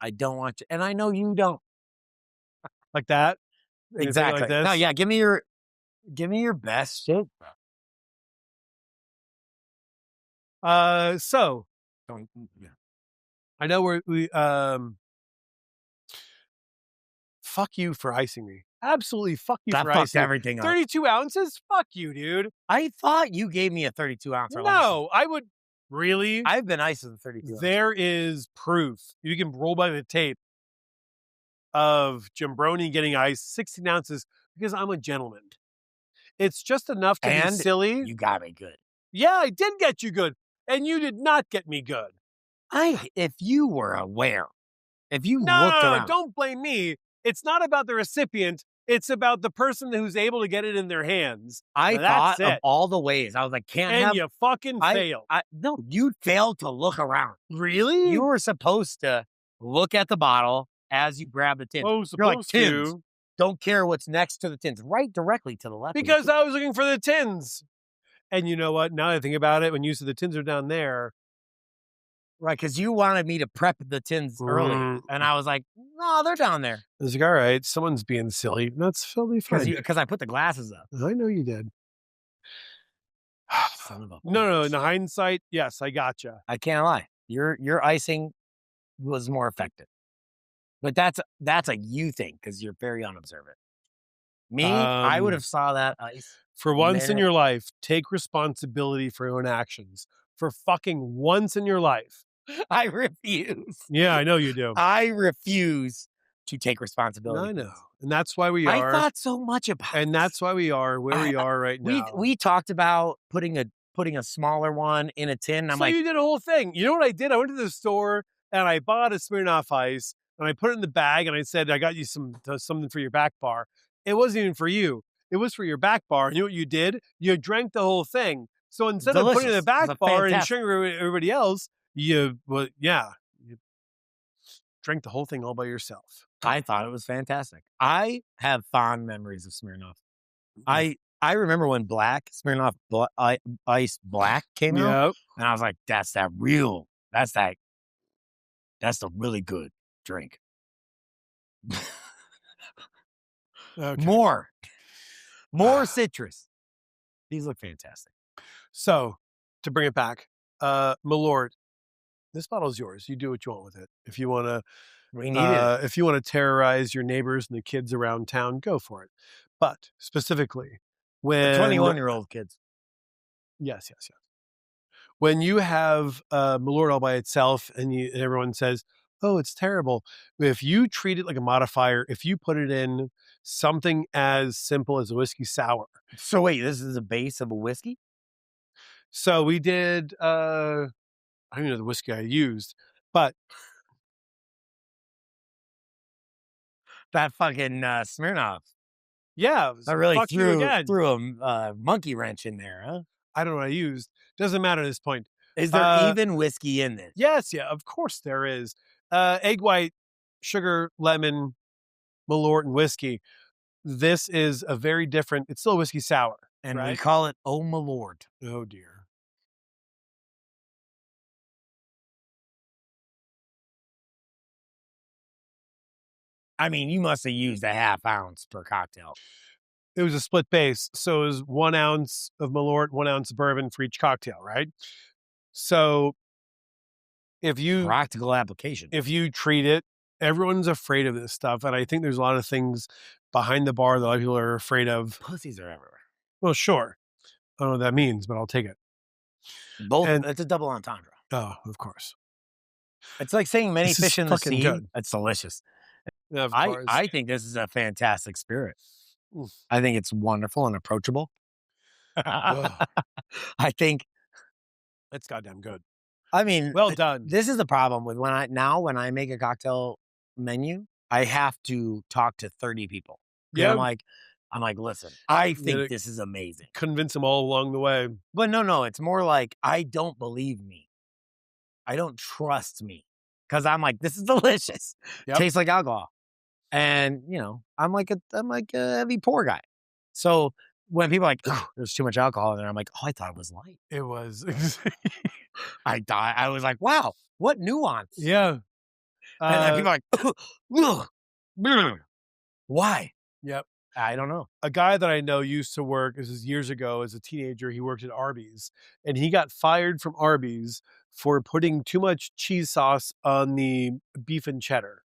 [SPEAKER 1] I don't want you, and I know you don't.
[SPEAKER 3] Like that.
[SPEAKER 1] Exactly.
[SPEAKER 3] Like this?
[SPEAKER 1] No, yeah. Give me your best shit.
[SPEAKER 3] So
[SPEAKER 1] Yeah.
[SPEAKER 3] I know we fuck you for icing me. Absolutely fuck you
[SPEAKER 1] That
[SPEAKER 3] for
[SPEAKER 1] fucked
[SPEAKER 3] icing.
[SPEAKER 1] everything up.
[SPEAKER 3] 32 ounces? Fuck you, dude.
[SPEAKER 1] I thought you gave me a 32 ounce.
[SPEAKER 3] No, I would really.
[SPEAKER 1] I've been icing 32 ounce.
[SPEAKER 3] There is proof. You can roll by the tape of Giambrone getting iced 16 ounces because I'm a gentleman. It's just enough to be silly.
[SPEAKER 1] You got me good.
[SPEAKER 3] Yeah, I did get you good. And you did not get me good.
[SPEAKER 1] If you were aware, if you looked around.
[SPEAKER 3] Don't blame me. It's not about the recipient. It's about the person who's able to get it in their hands.
[SPEAKER 1] I thought of all the ways. I was like,
[SPEAKER 3] and you fucking failed.
[SPEAKER 1] No, you failed to look around.
[SPEAKER 3] Really?
[SPEAKER 1] You were supposed to look at the bottle as you grab the tin.
[SPEAKER 3] Oh,
[SPEAKER 1] You're like,
[SPEAKER 3] supposed
[SPEAKER 1] tins.
[SPEAKER 3] to.
[SPEAKER 1] Don't care what's next to the tins. Right directly to the left.
[SPEAKER 3] Because I was looking for the tins. And you know what? Now that I think about it, when you said the tins are down there.
[SPEAKER 1] Right, because you wanted me to prep the tins early. And I was like, no, they're down there.
[SPEAKER 3] I was like, all right, someone's being silly. That's totally fine.
[SPEAKER 1] Because I put the glasses up.
[SPEAKER 3] I know you did.
[SPEAKER 1] Son of a
[SPEAKER 3] No, in hindsight, yes, I gotcha.
[SPEAKER 1] I can't lie. Your icing was more effective. But that's a you thing because you're very unobservant. Me, I would have saw that ice.
[SPEAKER 3] For once in your life, take responsibility for your own actions. For fucking once in your life.
[SPEAKER 1] I refuse.
[SPEAKER 3] Yeah, I know you do.
[SPEAKER 1] I refuse to take responsibility.
[SPEAKER 3] I know. And that's why we are.
[SPEAKER 1] I thought so much about it.
[SPEAKER 3] And that's why we are where we are right now.
[SPEAKER 1] We talked about putting a smaller one in a tin. I'm like,
[SPEAKER 3] you did a whole thing. You know what I did? I went to the store and I bought a Smirnoff Ice and I put it in the bag and I said, I got you something for your back bar. It wasn't even for you. It was for your back bar. And you know what you did? You drank the whole thing. So instead of putting it in the back bar and sharing everybody else, you drank the whole thing all by yourself.
[SPEAKER 1] I thought it was fantastic. I have fond memories of Smirnoff. I remember when Smirnoff Ice Black came out, and I was like, that's the really good drink.
[SPEAKER 3] Okay.
[SPEAKER 1] More citrus. These look fantastic.
[SPEAKER 3] So, to bring it back, Malort, this bottle is yours. You do what you want with it. If you want to, if you want to terrorize your neighbors and the kids around town, go for it. But specifically, when
[SPEAKER 1] 21-year-old kids,
[SPEAKER 3] yes. When you have Malort all by itself, and everyone says, "Oh, it's terrible," if you treat it like a modifier, if you put it in something as simple as a whiskey sour.
[SPEAKER 1] So wait, this is the base of a whiskey?
[SPEAKER 3] So we did, I don't even know the whiskey I used, but
[SPEAKER 1] that fucking Smirnoff.
[SPEAKER 3] Yeah.
[SPEAKER 1] I really
[SPEAKER 3] fuck you again.
[SPEAKER 1] threw a monkey wrench in there, huh?
[SPEAKER 3] I don't know what I used. Doesn't matter at this point.
[SPEAKER 1] Is there even whiskey in this?
[SPEAKER 3] Yes, yeah, of course there is. Egg white, sugar, lemon, Malort, and whiskey. This is a very different, it's still a whiskey sour.
[SPEAKER 1] And
[SPEAKER 3] right?
[SPEAKER 1] we call it Oh Malort.
[SPEAKER 3] Oh dear.
[SPEAKER 1] I mean, you must have used a half ounce per cocktail.
[SPEAKER 3] It was a split base. So it was 1 ounce of Malort, 1 ounce of bourbon for each cocktail, right? So if you
[SPEAKER 1] Practical application.
[SPEAKER 3] if you treat it, everyone's afraid of this stuff. And I think there's a lot of things behind the bar that a lot of people are afraid of.
[SPEAKER 1] Pussies are everywhere.
[SPEAKER 3] Well, sure. I don't know what that means, but I'll take it.
[SPEAKER 1] Both.
[SPEAKER 3] And-
[SPEAKER 1] It's a double entendre.
[SPEAKER 3] Oh, of course.
[SPEAKER 1] It's like saying many
[SPEAKER 3] This is
[SPEAKER 1] fish in the
[SPEAKER 3] fucking
[SPEAKER 1] sea.
[SPEAKER 3] good.
[SPEAKER 1] It's delicious.
[SPEAKER 3] Yeah, of course.
[SPEAKER 1] I think this is a fantastic spirit.
[SPEAKER 3] Oof.
[SPEAKER 1] I think it's wonderful and approachable.
[SPEAKER 3] Ugh.
[SPEAKER 1] I think,
[SPEAKER 3] It's goddamn good.
[SPEAKER 1] I mean,
[SPEAKER 3] Well done.
[SPEAKER 1] this is the problem with when I make a cocktail menu, I have to talk to 30 people.
[SPEAKER 3] Yeah.
[SPEAKER 1] I'm like, listen, I
[SPEAKER 3] Yeah,
[SPEAKER 1] think this is amazing.
[SPEAKER 3] Convince them all along the way.
[SPEAKER 1] But no, it's more like, I don't believe me. I don't trust me. Because I'm like, this is delicious.
[SPEAKER 3] Yep.
[SPEAKER 1] Tastes like alcohol. And, I'm like a heavy pour guy. So when people are like, "Ugh, there's too much alcohol in there," I'm like, oh, I thought it was light.
[SPEAKER 3] It was.
[SPEAKER 1] I was like, wow, what nuance.
[SPEAKER 3] Yeah.
[SPEAKER 1] And then people are like, "Ugh, ugh, why?
[SPEAKER 3] Yep.
[SPEAKER 1] I don't know.
[SPEAKER 3] A guy that I know used to work, this is years ago, as a teenager, he worked at Arby's, and he got fired from Arby's for putting too much cheese sauce on the beef and cheddar.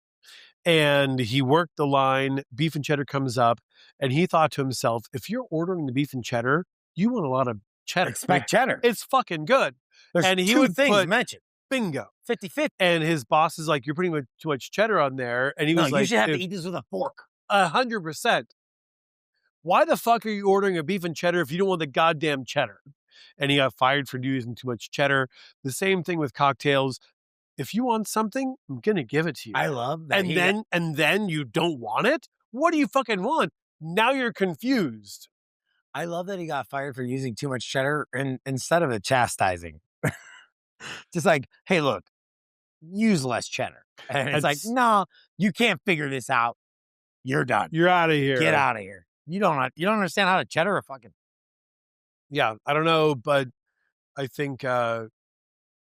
[SPEAKER 3] And he worked the line, beef and cheddar comes up, and he thought to himself, if you're ordering the beef and cheddar, you want a lot of cheddar.
[SPEAKER 1] Expect cheddar.
[SPEAKER 3] It's fucking good.
[SPEAKER 1] There's
[SPEAKER 3] and he
[SPEAKER 1] two
[SPEAKER 3] would
[SPEAKER 1] things
[SPEAKER 3] put-
[SPEAKER 1] mentioned.
[SPEAKER 3] Bingo.
[SPEAKER 1] 50-50.
[SPEAKER 3] And his boss is like, you're putting too much cheddar on there. And he was
[SPEAKER 1] No,
[SPEAKER 3] like,
[SPEAKER 1] you should have to eat this with a fork.
[SPEAKER 3] 100%. Why the fuck are you ordering a beef and cheddar if you don't want the goddamn cheddar? And he got fired for using too much cheddar. The same thing with cocktails. If you want something, I'm gonna give it to you.
[SPEAKER 1] I love that.
[SPEAKER 3] And then you don't want it? What do you fucking want? Now you're confused.
[SPEAKER 1] I love that he got fired for using too much cheddar, and instead of a chastising, just like, hey, look, use less cheddar. And it's like, no, you can't figure this out. You're done.
[SPEAKER 3] You're out of here.
[SPEAKER 1] Get out of here. You don't understand how to cheddar a fucking.
[SPEAKER 3] Yeah, I don't know, but I think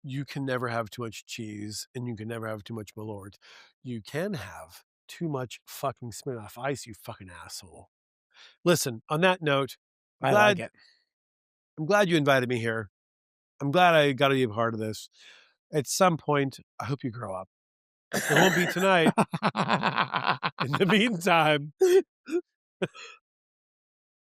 [SPEAKER 3] you can never have too much cheese, and you can never have too much Malort. You can have too much fucking Smirnoff Ice, you fucking asshole. Listen, on that note,
[SPEAKER 1] I like it.
[SPEAKER 3] I'm glad you invited me here. I'm glad I got to be a part of this. At some point, I hope you grow up. It won't be tonight. In the meantime,